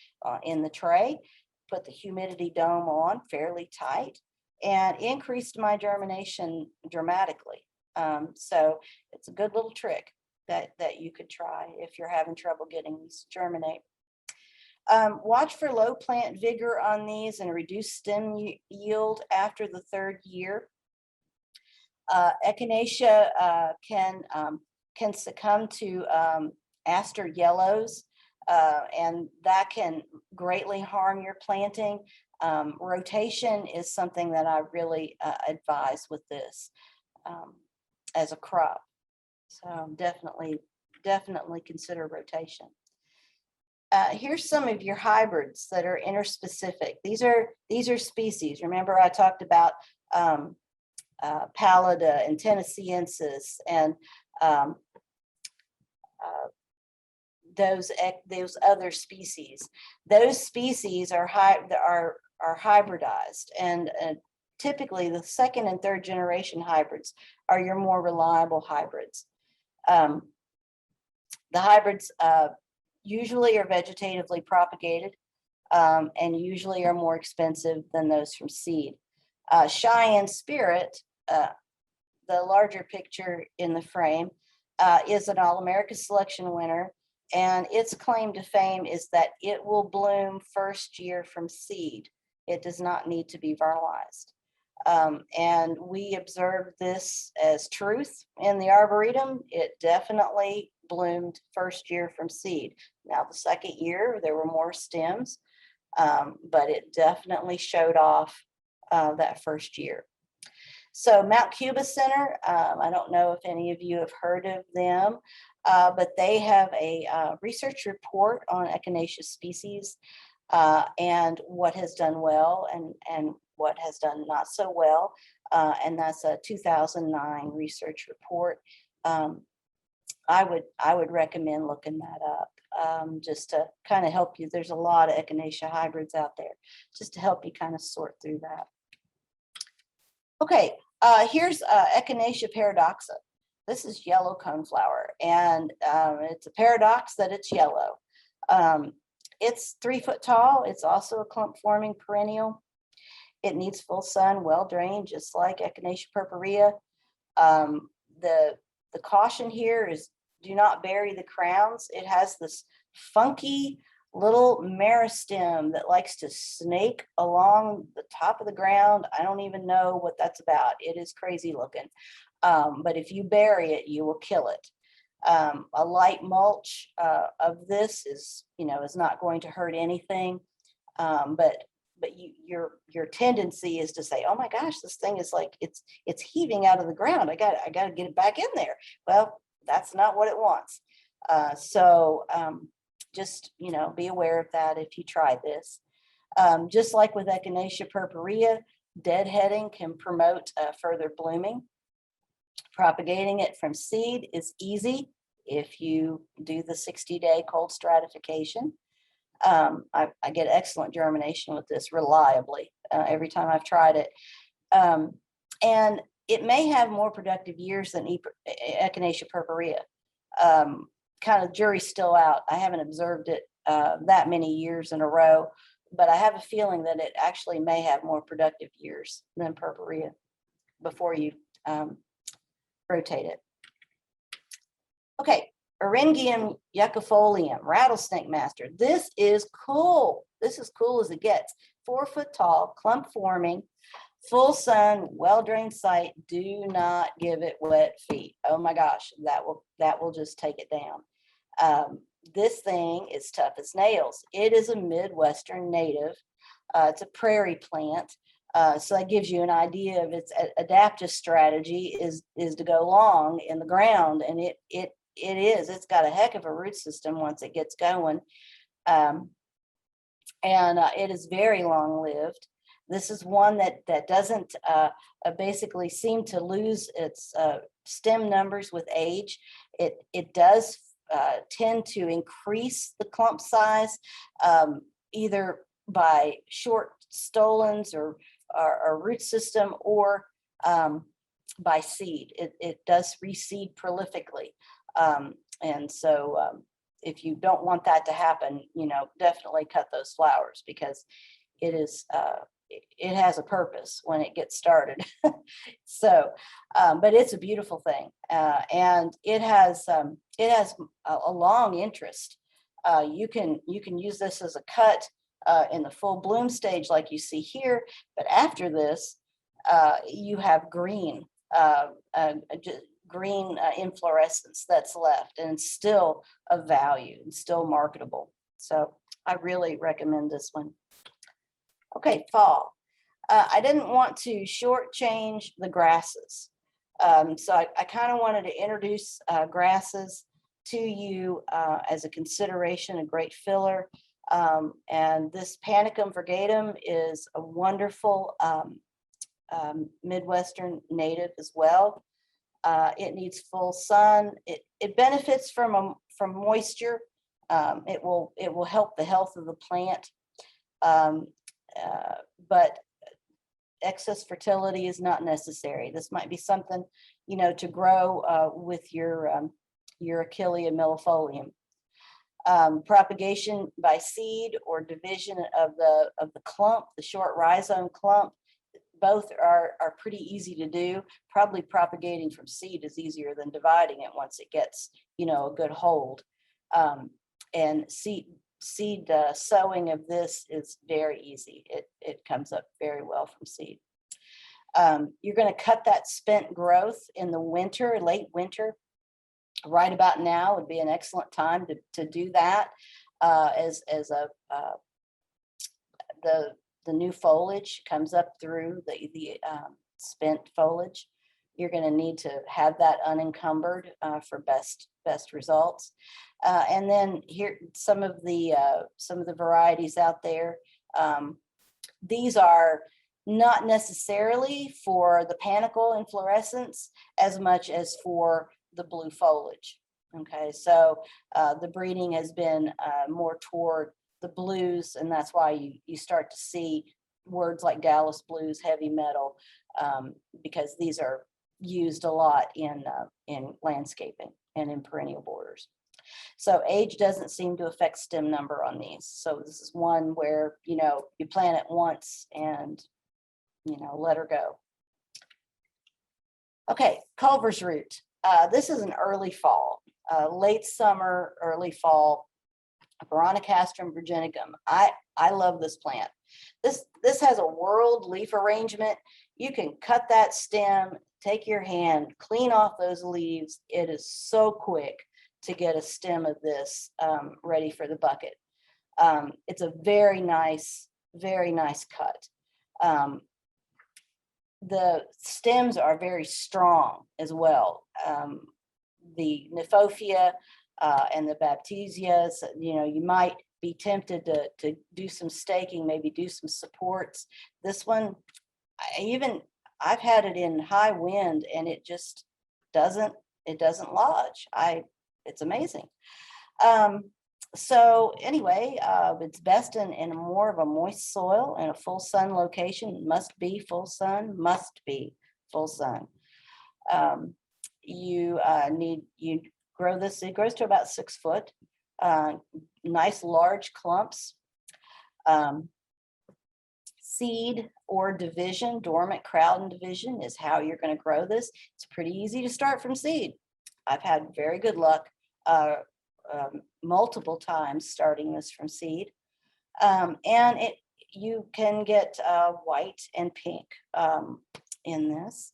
in the tray, put the humidity dome on fairly tight, and increased my germination dramatically. So it's a good little trick that you could try if you're having trouble getting these to germinate. Watch for low plant vigor on these and reduce stem yield after the 3rd year. Echinacea can succumb to aster yellows, and that can greatly harm your planting. Rotation is something that I really advise with this as a crop. So definitely consider rotation. Here's some of your hybrids that are interspecific. These are species. Remember I talked about Pallida and Tennesseeensis and those other species. Those species are hybridized, and typically the 2nd and 3rd generation hybrids are your more reliable hybrids. The hybrids usually are vegetatively propagated and usually are more expensive than those from seed. Cheyenne Spirit, the larger picture in the frame, is an All-America Selection winner, and its claim to fame is that it will bloom 1st year from seed. It does not need to be fertilized. And we observed this as truth in the Arboretum. It definitely bloomed 1st year from seed. Now the 2nd year, there were more stems, but it definitely showed off that 1st year. So Mount Cuba Center, I don't know if any of you have heard of them, but they have a research report on Echinacea species and what has done well and what has done not so well. And that's a 2009 research report. I would recommend looking that up just to kind of help you. There's a lot of Echinacea hybrids out there, just to help you kind of sort through that. Okay, here's Echinacea paradoxa. This is yellow coneflower, and it's a paradox that it's yellow. It's 3 foot tall. It's also a clump forming perennial. It needs full sun, well drained, just like Echinacea purpurea. The caution here is do not bury the crowns. It has this funky little meristem that likes to snake along the top of the ground. I don't even know what that's about. It is crazy looking. But if you bury it, you will kill it. A light mulch of this is not going to hurt anything. But your tendency is to say, oh my gosh, this thing is like it's heaving out of the ground. I got to get it back in there. Well, that's not what it wants. So just be aware of that if you try this. Just like with Echinacea purpurea, deadheading can promote further blooming. Propagating it from seed is easy if you do the 60-day cold stratification. I get excellent germination with this reliably every time I've tried it. And it may have more productive years than Echinacea purpurea. Kind of jury's still out. I haven't observed it that many years in a row, but I have a feeling that it actually may have more productive years than purpurea before you rotate it. Okay, Eryngium yuccifolium, rattlesnake master. This is cool. This is cool as it gets. 4 foot tall, clump forming, full sun, well-drained site. Do not give it wet feet. Oh my gosh, that will just take it down. This thing is tough as nails. It is a Midwestern native. It's a prairie plant. So that gives you an idea of its adaptive strategy is to go long in the ground, and it's got a heck of a root system once it gets going. It is very long lived. This is one that doesn't basically seem to lose its stem numbers with age. It does tend to increase the clump size, either by short stolons or root system, or by seed. It does reseed prolifically. And so if you don't want that to happen, definitely cut those flowers, because it has a purpose when it gets started. So, but it's a beautiful thing. And it has a long interest. You can use this as a cut in the full bloom stage like you see here, but after this, you have green inflorescence that's left, and it's still of value and still marketable. So I really recommend this one. Okay, fall. I didn't want to shortchange the grasses. So I kind of wanted to introduce grasses to you as a consideration, a great filler. And this Panicum virgatum is a wonderful Midwestern native as well. It needs full sun. It benefits from moisture. It will help the health of the plant. But excess fertility is not necessary. This might be something, to grow with your Achillea millefolium. Propagation by seed or division of the clump, the short rhizome clump, both are pretty easy to do. Probably propagating from seed is easier than dividing it once it gets, a good hold. And seed sowing of this is very easy. It comes up very well from seed. You're going to cut that spent growth in the winter, late winter. Right about now would be an excellent time to do that, as the new foliage comes up through the spent foliage. You're going to need to have that unencumbered for best results. And then here some of the varieties out there. These are not necessarily for the panicle inflorescence as much as for the blue foliage. Okay, so the breeding has been more toward the blues, and that's why you start to see words like Dallas blues, heavy metal, because these are used a lot in landscaping and in perennial borders. So age doesn't seem to affect stem number on these. So this is one where, you plant it once and, let her go. Okay, Culver's root. This is an early fall, late summer, early fall, Veronicastrum virginicum. I love this plant. This has a whorled leaf arrangement. You can cut that stem, take your hand, clean off those leaves. It is so quick to get a stem of this ready for the bucket. It's a very nice cut. The stems are very strong as well. The Kniphofia and the Baptisias, you might be tempted to do some staking, maybe do some supports. This one, I've had it in high wind and it just doesn't lodge. It's amazing. So anyway, it's best in more of a moist soil and a full sun location. Must be full sun. You grow this. It grows to about 6 foot. Nice large clumps. Seed or division, dormant crowd and division is how you're going to grow this. It's pretty easy to start from seed. I've had very good luck multiple times starting this from seed. And you can get white and pink in this.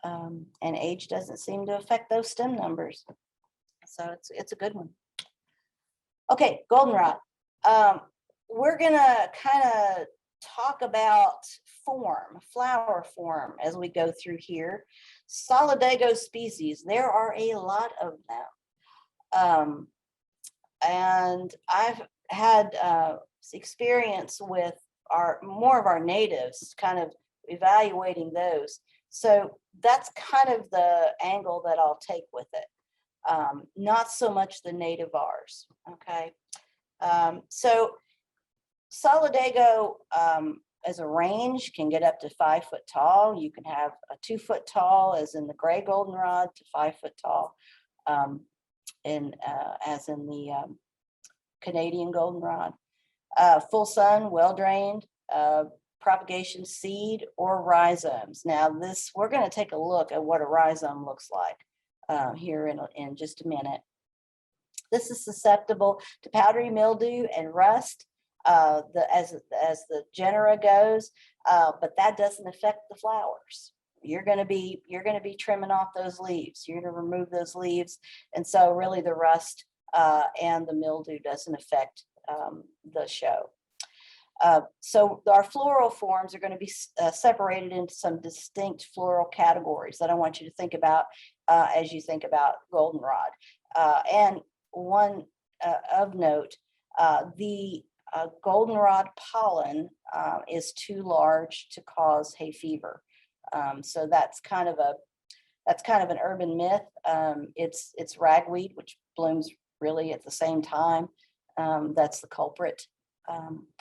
And age doesn't seem to affect those stem numbers. So it's a good one. Okay, goldenrod. We're gonna kind of talk about flower form as we go through here. Solidago species, there are a lot of them. And I've had experience with more of our natives, kind of evaluating those. So that's kind of the angle that I'll take with it. Not so much the nativars, okay? So Solidago as a range can get up to 5 foot tall. You can have a 2 foot tall, as in the gray goldenrod, to 5 foot tall, as in the Canadian goldenrod. Full sun, well drained, propagation seed or rhizomes. Now we're going to take a look at what a rhizome looks like here in just a minute. This is susceptible to powdery mildew and rust as the genera goes, but that doesn't affect the flowers. You're going to be trimming off those leaves. You're going to remove those leaves, and so really the rust and the mildew doesn't affect the show. So our floral forms are going to be separated into some distinct floral categories that I want you to think about as you think about goldenrod. And one of note, the goldenrod pollen is too large to cause hay fever. So that's kind of an urban myth. It's ragweed, which blooms really at the same time. That's the culprit.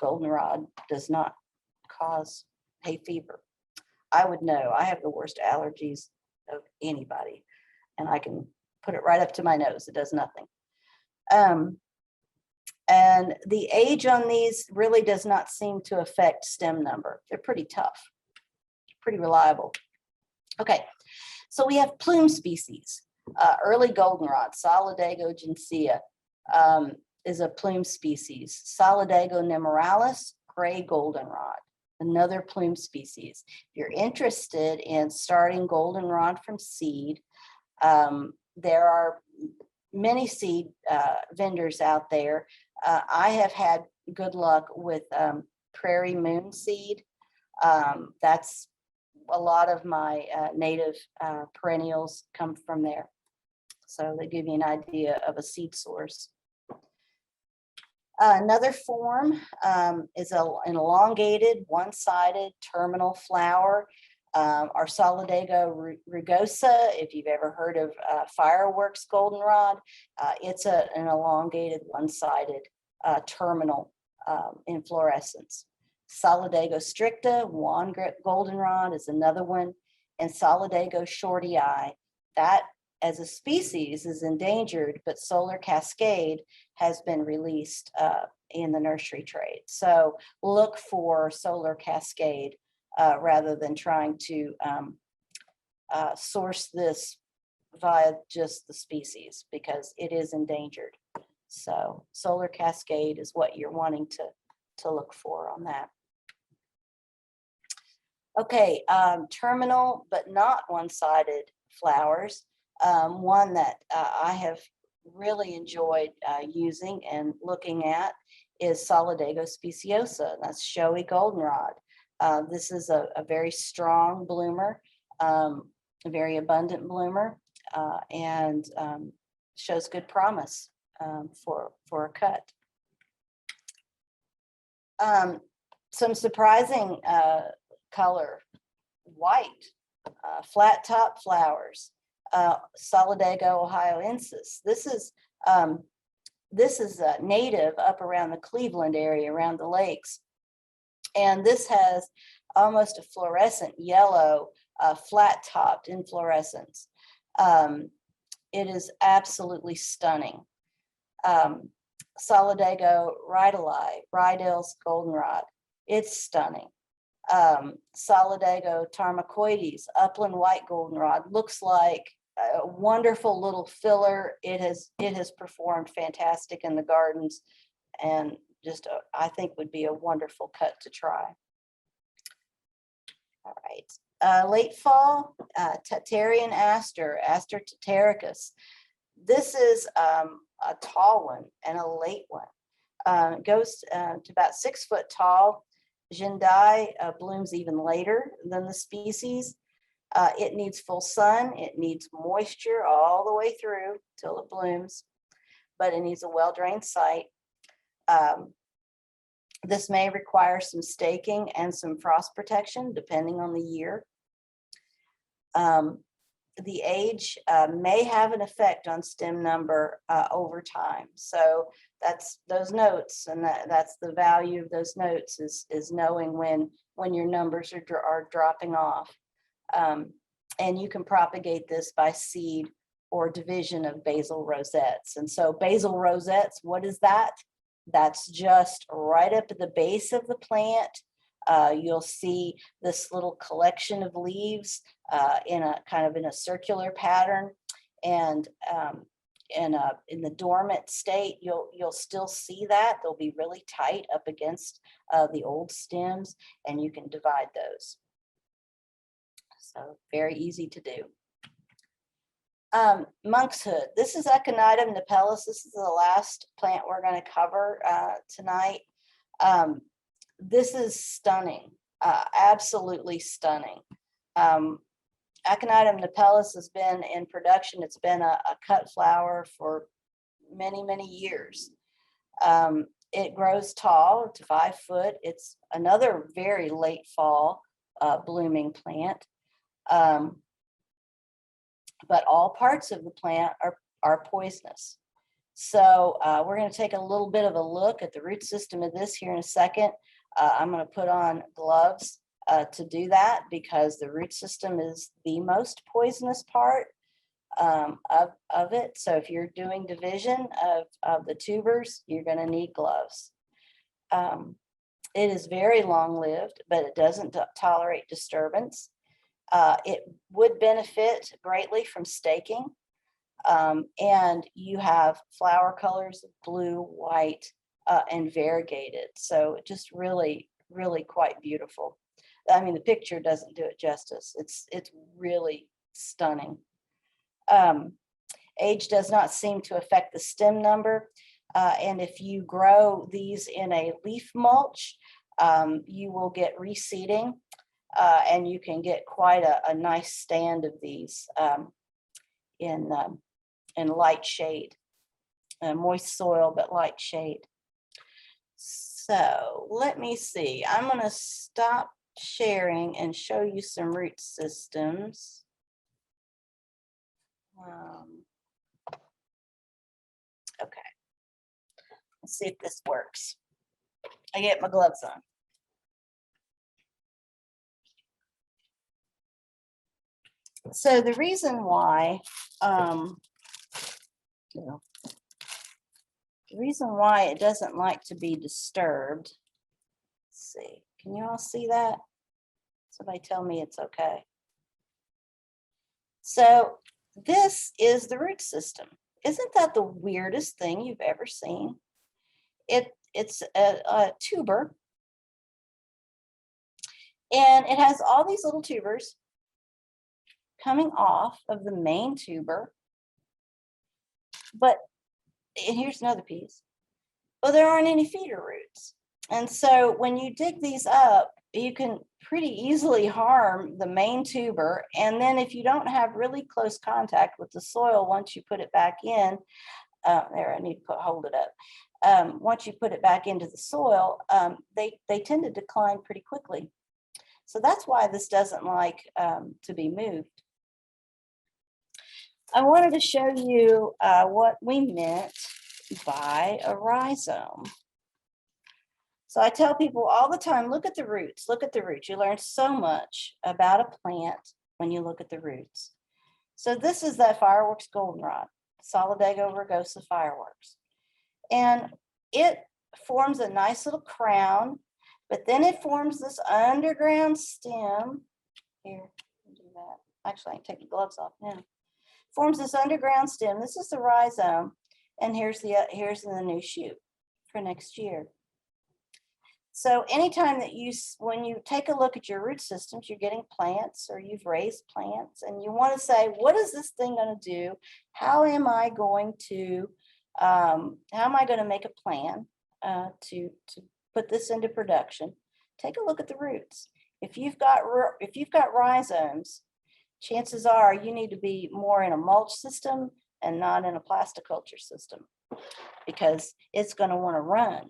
Goldenrod does not cause hay fever. I would know. I have the worst allergies of anybody, and I can put it right up to my nose. It does nothing. And the age on these really does not seem to affect stem number. They're pretty tough, pretty reliable. Okay, so we have plume species. Early goldenrod, Solidago gensea, is a plume species. Solidago nemoralis, gray goldenrod, another plume species. If you're interested in starting goldenrod from seed, there are many seed vendors out there. I have had good luck with Prairie Moon seed. That's a lot of my native perennials come from there. So they give you an idea of a seed source. Another form is an elongated, one-sided terminal flower. Our Solidago rugosa, if you've ever heard of fireworks goldenrod, it's an elongated, one-sided terminal inflorescence. Solidago stricta, wand goldenrod, is another one, and Solidago shorty eye. That, as a species, is endangered, but Solar Cascade has been released in the nursery trade. So look for Solar Cascade rather than trying to source this via just the species, because it is endangered. So Solar Cascade is what you're wanting to look for on that. Okay, terminal but not one-sided flowers. One that I have really enjoyed using and looking at is Solidago speciosa. That's showy goldenrod. This is a very strong bloomer, a very abundant bloomer, and shows good promise for a cut. Some surprising color, white, flat top flowers. Solidago ohioensis. This is native up around the Cleveland area, around the lakes, and this has almost a fluorescent yellow, flat-topped inflorescence. It is absolutely stunning. Solidago Rydell's goldenrod. It's stunning. Solidago tarmacoides, upland white goldenrod, looks like a wonderful little filler. It has performed fantastic in the gardens, and just I think would be a wonderful cut to try. All right, late fall, Tatarian aster, Aster tataricus. This is a tall one and a late one. It goes to about 6 foot tall. Jindai blooms even later than the species. It needs full sun. It needs moisture all the way through till it blooms, but it needs a well-drained site. This may require some staking and some frost protection depending on the year. The age may have an effect on stem number over time. So that's those notes, and that's the value of those notes is knowing when your numbers are dropping off. And you can propagate this by seed or division of basal rosettes. And so basal rosettes, what is that? That's just right up at the base of the plant. You'll see this little collection of leaves in a kind of in a circular pattern, and in the dormant state, you'll still see that they'll be really tight up against the old stems, and you can divide those. So very easy to do. Monkshood. This is Aconitum napellus. This is the last plant we're going to cover tonight. This is stunning, absolutely stunning. Aconitum napellus has been in production. It's been a cut flower for many, many years. It grows tall to 5 foot. It's another very late fall blooming plant. But all parts of the plant are poisonous. So we're going to take a little bit of a look at the root system of this here in a second. I'm going to put on gloves to do that, because the root system is the most poisonous part of it. So if you're doing division of the tubers, you're going to need gloves. It is very long-lived, but it doesn't tolerate disturbance. It would benefit greatly from staking. And you have flower colors of blue, white, and variegated. So just really, really quite beautiful. I mean, the picture doesn't do it justice. It's really stunning. Age does not seem to affect the stem number. And if you grow these in a leaf mulch, you will get reseeding, and you can get quite a nice stand of these in light shade, moist soil, but light shade. So let me see. I'm going to stop sharing and show you some root systems. Okay. Let's see if this works. I get my gloves on. So the reason why, the reason why it doesn't like to be disturbed. Let's see, can you all see that? Somebody tell me it's okay. So this is the root system. Isn't that the weirdest thing you've ever seen? It's a tuber, and it has all these little tubers coming off of the main tuber. But, and here's another piece, well, there aren't any feeder roots. And so when you dig these up, you can pretty easily harm the main tuber. And then if you don't have really close contact with the soil, once you put it back in, there, I need to hold it up. Once you put it back into the soil, they tend to decline pretty quickly. So that's why this doesn't like to be moved. I wanted to show you what we meant by a rhizome. So I tell people all the time, look at the roots, look at the roots. You learn so much about a plant when you look at the roots. So this is that fireworks goldenrod, Solidago rugosa fireworks. And it forms a nice little crown, but then it forms this underground stem. Here, do that. Actually, I can take the gloves off now. forms this underground stem. This is the rhizome, and here's the new shoot for next year. So anytime that when you take a look at your root systems, you're getting plants or you've raised plants, and you want to say, what is this thing going to do? How am I going to make a plan to put this into production? Take a look at the roots. If you've got rhizomes, chances are you need to be more in a mulch system and not in a plasticulture system, because it's going to want to run.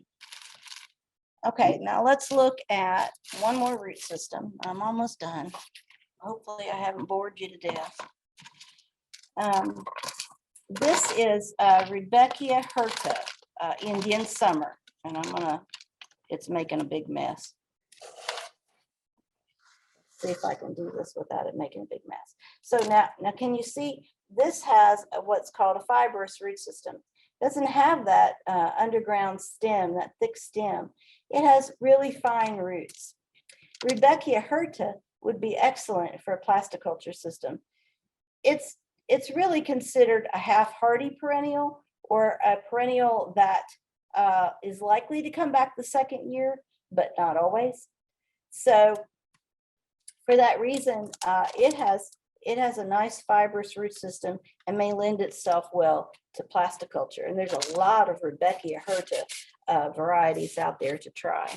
Okay, now let's look at one more root system. I'm almost done. Hopefully I haven't bored you to death. This is Rudbeckia hirta, Indian summer, and it's making a big mess. See if I can do this without it making a big mess. So now can you see, this has what's called a fibrous root system. Doesn't have that underground stem, that thick stem. It has really fine roots. Rudbeckia hirta would be excellent for a plasticulture system. It's really considered a half-hardy perennial, or a perennial that is likely to come back the second year, but not always. So for that reason, it has a nice fibrous root system and may lend itself well to plasticulture. And there's a lot of Rudbeckia hirta varieties out there to try.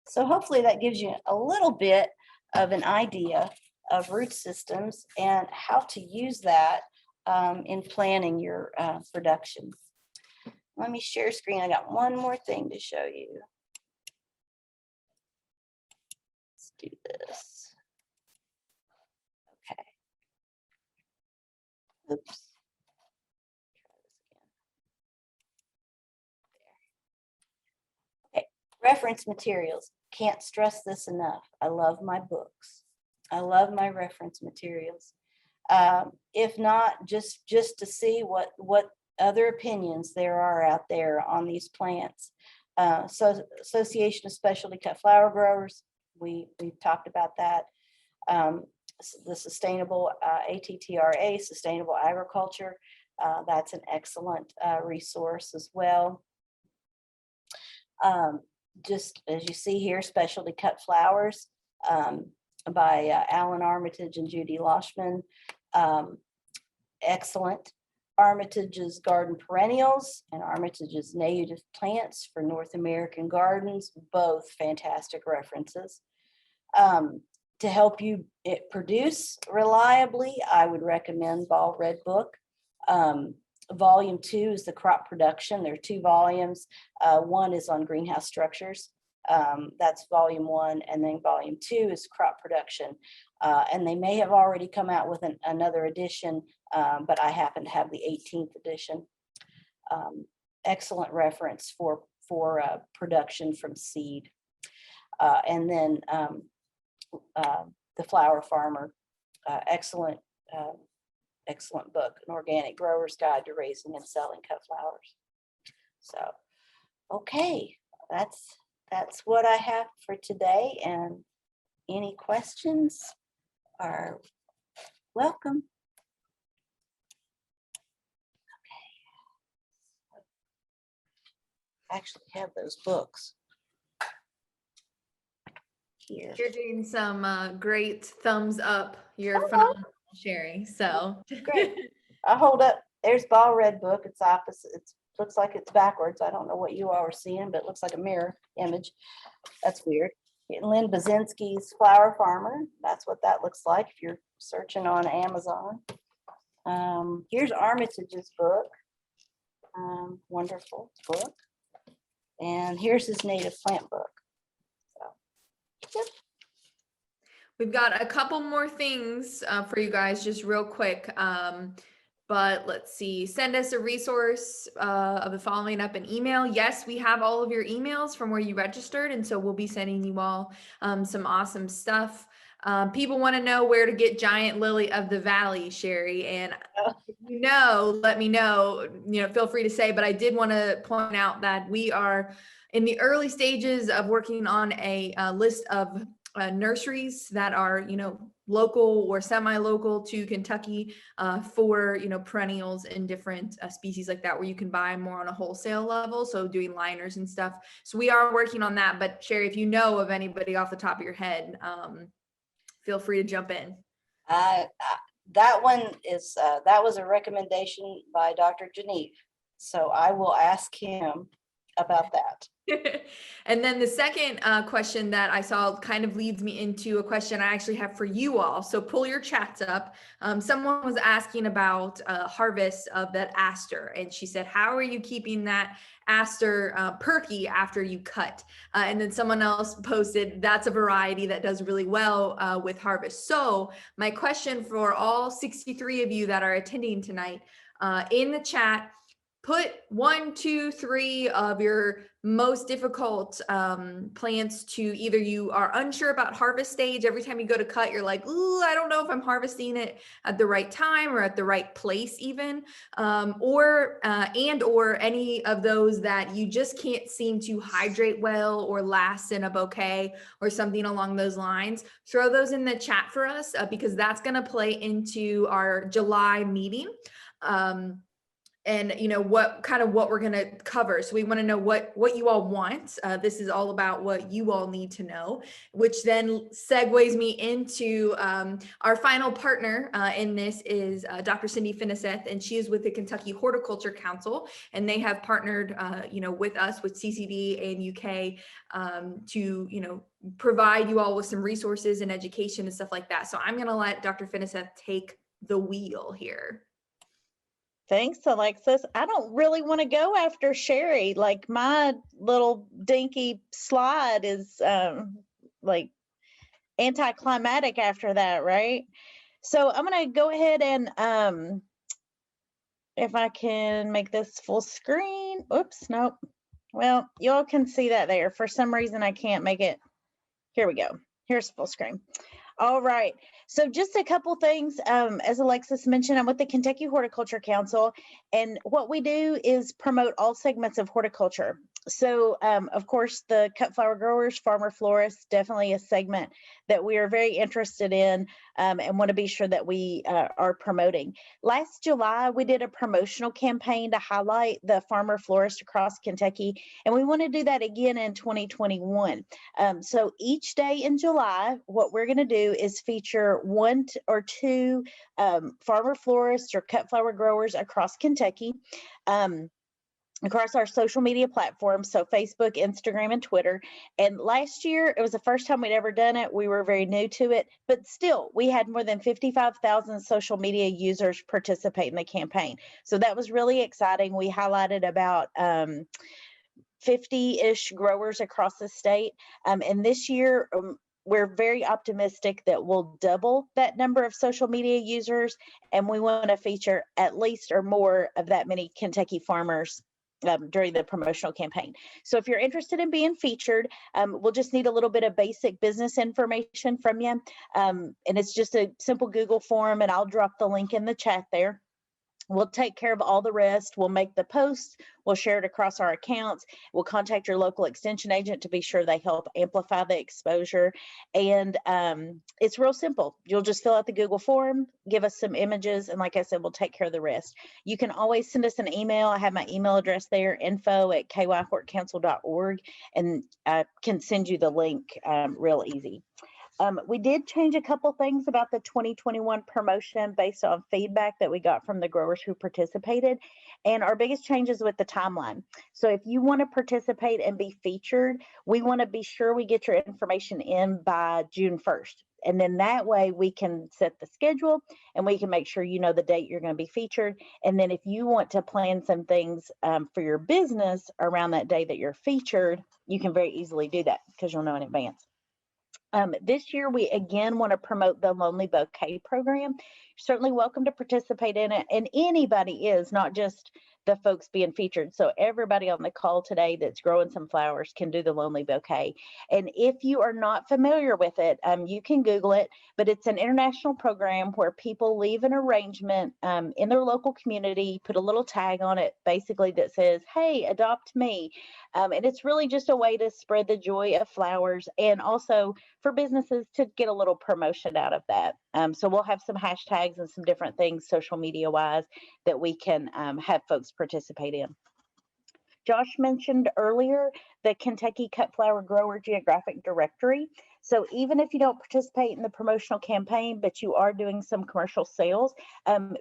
So hopefully that gives you a little bit of an idea of root systems and how to use that in planning your production. Let me share screen. I got one more thing to show you. Let's do this. Okay. Oops. Try this again. There. Okay. Reference materials. Can't stress this enough. I love my books. I love my reference materials. If not, just to see what other opinions there are out there on these plants. So Association of Specialty Cut Flower Growers, we've talked about that. The sustainable ATTRA, Sustainable Agriculture, that's an excellent resource as well. Just as you see here, Specialty Cut Flowers by Alan Armitage and Judy Loshman. Excellent. Armitage's Garden Perennials and Armitage's Native Plants for North American Gardens, both fantastic references. To help you produce reliably, I would recommend Ball Red Book. Volume 2 is the crop production. There are 2 volumes. One is on greenhouse structures. That's volume 1, and then volume 2 is crop production. And they may have already come out with another edition, but I happen to have the 18th edition. Excellent reference for production from seed. And then The Flower Farmer, excellent book, An Organic Grower's Guide to Raising and Selling Cut Flowers. So, okay, that's what I have for today, and any questions are welcome. Okay. I actually have those books here. You're doing some great thumbs up. You're phenomenal, Shari. So Great. I'll hold up. There's Ball Red Book. It's opposite. It looks like it's backwards. I don't know what you all are seeing, but it looks like a mirror image. That's weird. Lynn Bazinski's Flower Farmer. That's what that looks like if you're searching on Amazon. Here's Armitage's book. Wonderful book. And here's his native plant book. So, yep. we've got a couple more things for you guys, just real quick. But let's see, send us a resource of the following up an email. Yes, we have all of your emails from where you registered. And so we'll be sending you all some awesome stuff. People want to know where to get Giant Lily of the Valley, Shari. And if you know, let me know, feel free to say, but I did want to point out that we are in the early stages of working on a list of nurseries that are, local or semi-local to Kentucky for, perennials and different species like that, where you can buy more on a wholesale level. So doing liners and stuff. So we are working on that. But Shari, if you know of anybody off the top of your head, feel free to jump in. That one is, that was a recommendation by Dr. Geneve. So I will ask him about that. And then the second question that I saw kind of leads me into a question I actually have for you all. So pull your chats up. Someone was asking about harvest of that aster. And she said, how are you keeping that aster perky after you cut? And then someone else posted, that's a variety that does really well with harvest. So my question for all 63 of you that are attending tonight, in the chat, put 1, 2, 3 of your most difficult plants to either you are unsure about harvest stage. Every time you go to cut, you're like, ooh, I don't know if I'm harvesting it at the right time or at the right place even, or any of those that you just can't seem to hydrate well or last in a bouquet or something along those lines. Throw those in the chat for us because that's going to play into our July meeting. And what we're going to cover. So we want to know what you all want. This is all about what you all need to know, which then segues me into our final partner in this is Dr. Cindy Finiseth, and she is with the Kentucky Horticulture Council, and they have partnered with us with CCD and UK to provide you all with some resources and education and stuff like that. So I'm going to let Dr. Finiseth take the wheel here. Thanks, Alexis. I don't really want to go after Shari. Like my little dinky slide is like anticlimactic after that, right? So I'm going to go ahead and if I can make this full screen. Oops, nope. Well, y'all can see that there. For some reason, I can't make it. Here we go. Here's full screen. All right. So just a couple things. As Alexis mentioned, I'm with the Kentucky Horticulture Council, and what we do is promote all segments of horticulture. So, of course, the cut flower growers, farmer florists, definitely a segment that we are very interested in and want to be sure that we are promoting. Last July, we did a promotional campaign to highlight the farmer florist across Kentucky, and we want to do that again in 2021. So each day in July, what we're going to do is feature 1 or 2 farmer florists or cut flower growers across Kentucky. Across our social media platforms, so Facebook, Instagram, and Twitter. And last year, it was the first time we'd ever done it. We were very new to it, but still, we had more than 55,000 social media users participate in the campaign. So that was really exciting. We highlighted about 50-ish growers across the state. And this year, we're very optimistic that we'll double that number of social media users, and we want to feature at least or more of that many Kentucky farmers during the promotional campaign. So if you're interested in being featured, we'll just need a little bit of basic business information from you. And it's just a simple Google form, and I'll drop the link in the chat there. We'll take care of all the rest. We'll make the posts. We'll share it across our accounts. We'll contact your local extension agent to be sure they help amplify the exposure. And it's real simple. You'll just fill out the Google form, give us some images, and like I said, we'll take care of the rest. You can always send us an email. I have my email address there, info@kyhortcouncil.org, and I can send you the link real easy. We did change a couple things about the 2021 promotion based on feedback that we got from the growers who participated. And our biggest change is with the timeline. So if you want to participate and be featured, we want to be sure we get your information in by June 1st. And then that way we can set the schedule and we can make sure you know the date you're going to be featured. And then if you want to plan some things for your business around that day that you're featured, you can very easily do that because you'll know in advance. This year, we again want to promote the Lonely Bouquet program. You're certainly welcome to participate in it, and anybody is, not just the folks being featured. So everybody on the call today that's growing some flowers can do the Lonely Bouquet. And if you are not familiar with it, you can Google it, but it's an international program where people leave an arrangement in their local community, put a little tag on it, basically that says, hey, adopt me. And it's really just a way to spread the joy of flowers, and also for businesses to get a little promotion out of that. So we'll have some hashtags and some different things social media wise that we can have folks participate in. Josh mentioned earlier the Kentucky Cut Flower Grower Geographic Directory. So even if you don't participate in the promotional campaign, but you are doing some commercial sales,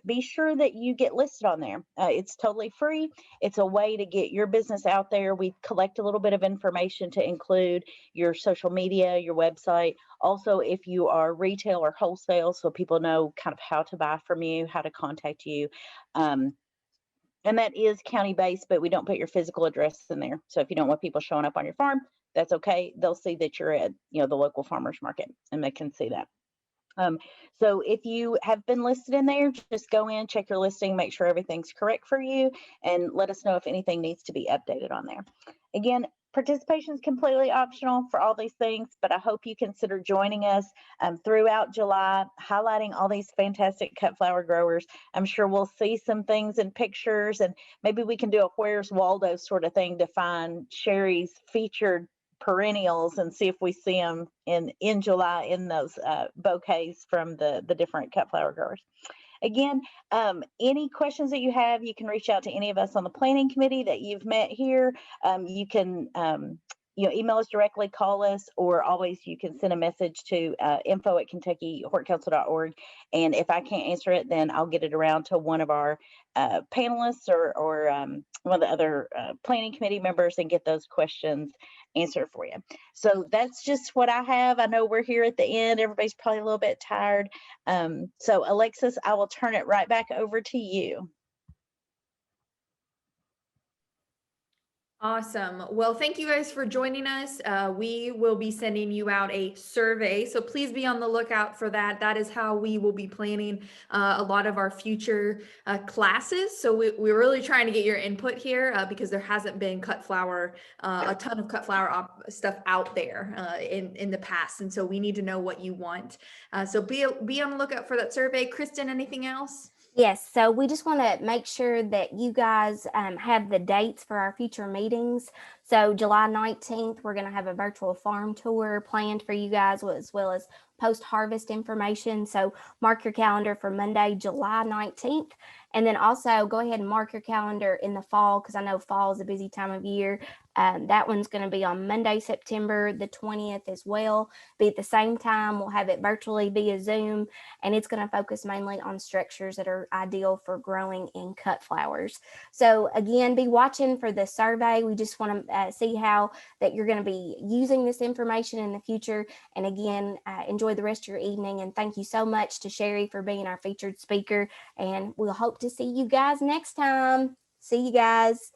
be sure that you get listed on there. It's totally free. It's a way to get your business out there. We collect a little bit of information to include your social media, your website. Also, if you are retail or wholesale, so people know kind of how to buy from you, how to contact you. And that is county-based, but we don't put your physical address in there. So if you don't want people showing up on your farm, that's okay. They'll see that you're at, the local farmers market, and they can see that. So if you have been listed in there, just go in, check your listing, make sure everything's correct for you, and let us know if anything needs to be updated on there. Again, participation is completely optional for all these things, but I hope you consider joining us throughout July, highlighting all these fantastic cut flower growers. I'm sure we'll see some things in pictures, and maybe we can do a Where's Waldo sort of thing to find Shari's featured perennials and see if we see them in July in those bouquets from the different cut flower growers. Again, any questions that you have, you can reach out to any of us on the planning committee that you've met here. You can email us directly, call us, or always you can send a message to info@kentuckyhortcouncil.org. And if I can't answer it, then I'll get it around to one of our panelists or one of the other planning committee members and get those questions answered for you. So that's just what I have. I know we're here at the end. Everybody's probably a little bit tired. So Alexis, I will turn it right back over to you. Awesome. Well, thank you guys for joining us. We will be sending you out a survey, so please be on the lookout for that. That is how we will be planning a lot of our future classes. So we're really trying to get your input here because there hasn't been a ton of cut flower stuff out there in the past. And so we need to know what you want. So be on the lookout for that survey. Kristen, anything else? Yes, so we just want to make sure that you guys have the dates for our future meetings. So July 19th, we're going to have a virtual farm tour planned for you guys, as well as post-harvest information. So mark your calendar for Monday, July 19th. And then also go ahead and mark your calendar in the fall, because I know fall is a busy time of year. That one's going to be on Monday, September the 20th as well. Be at the same time. We'll have it virtually via Zoom, and it's going to focus mainly on structures that are ideal for growing in cut flowers. So again, be watching for the survey. We just want to see how that you're going to be using this information in the future. And again, enjoy the rest of your evening. And thank you so much to Shari for being our featured speaker. And we'll hope to see you guys next time. See you guys.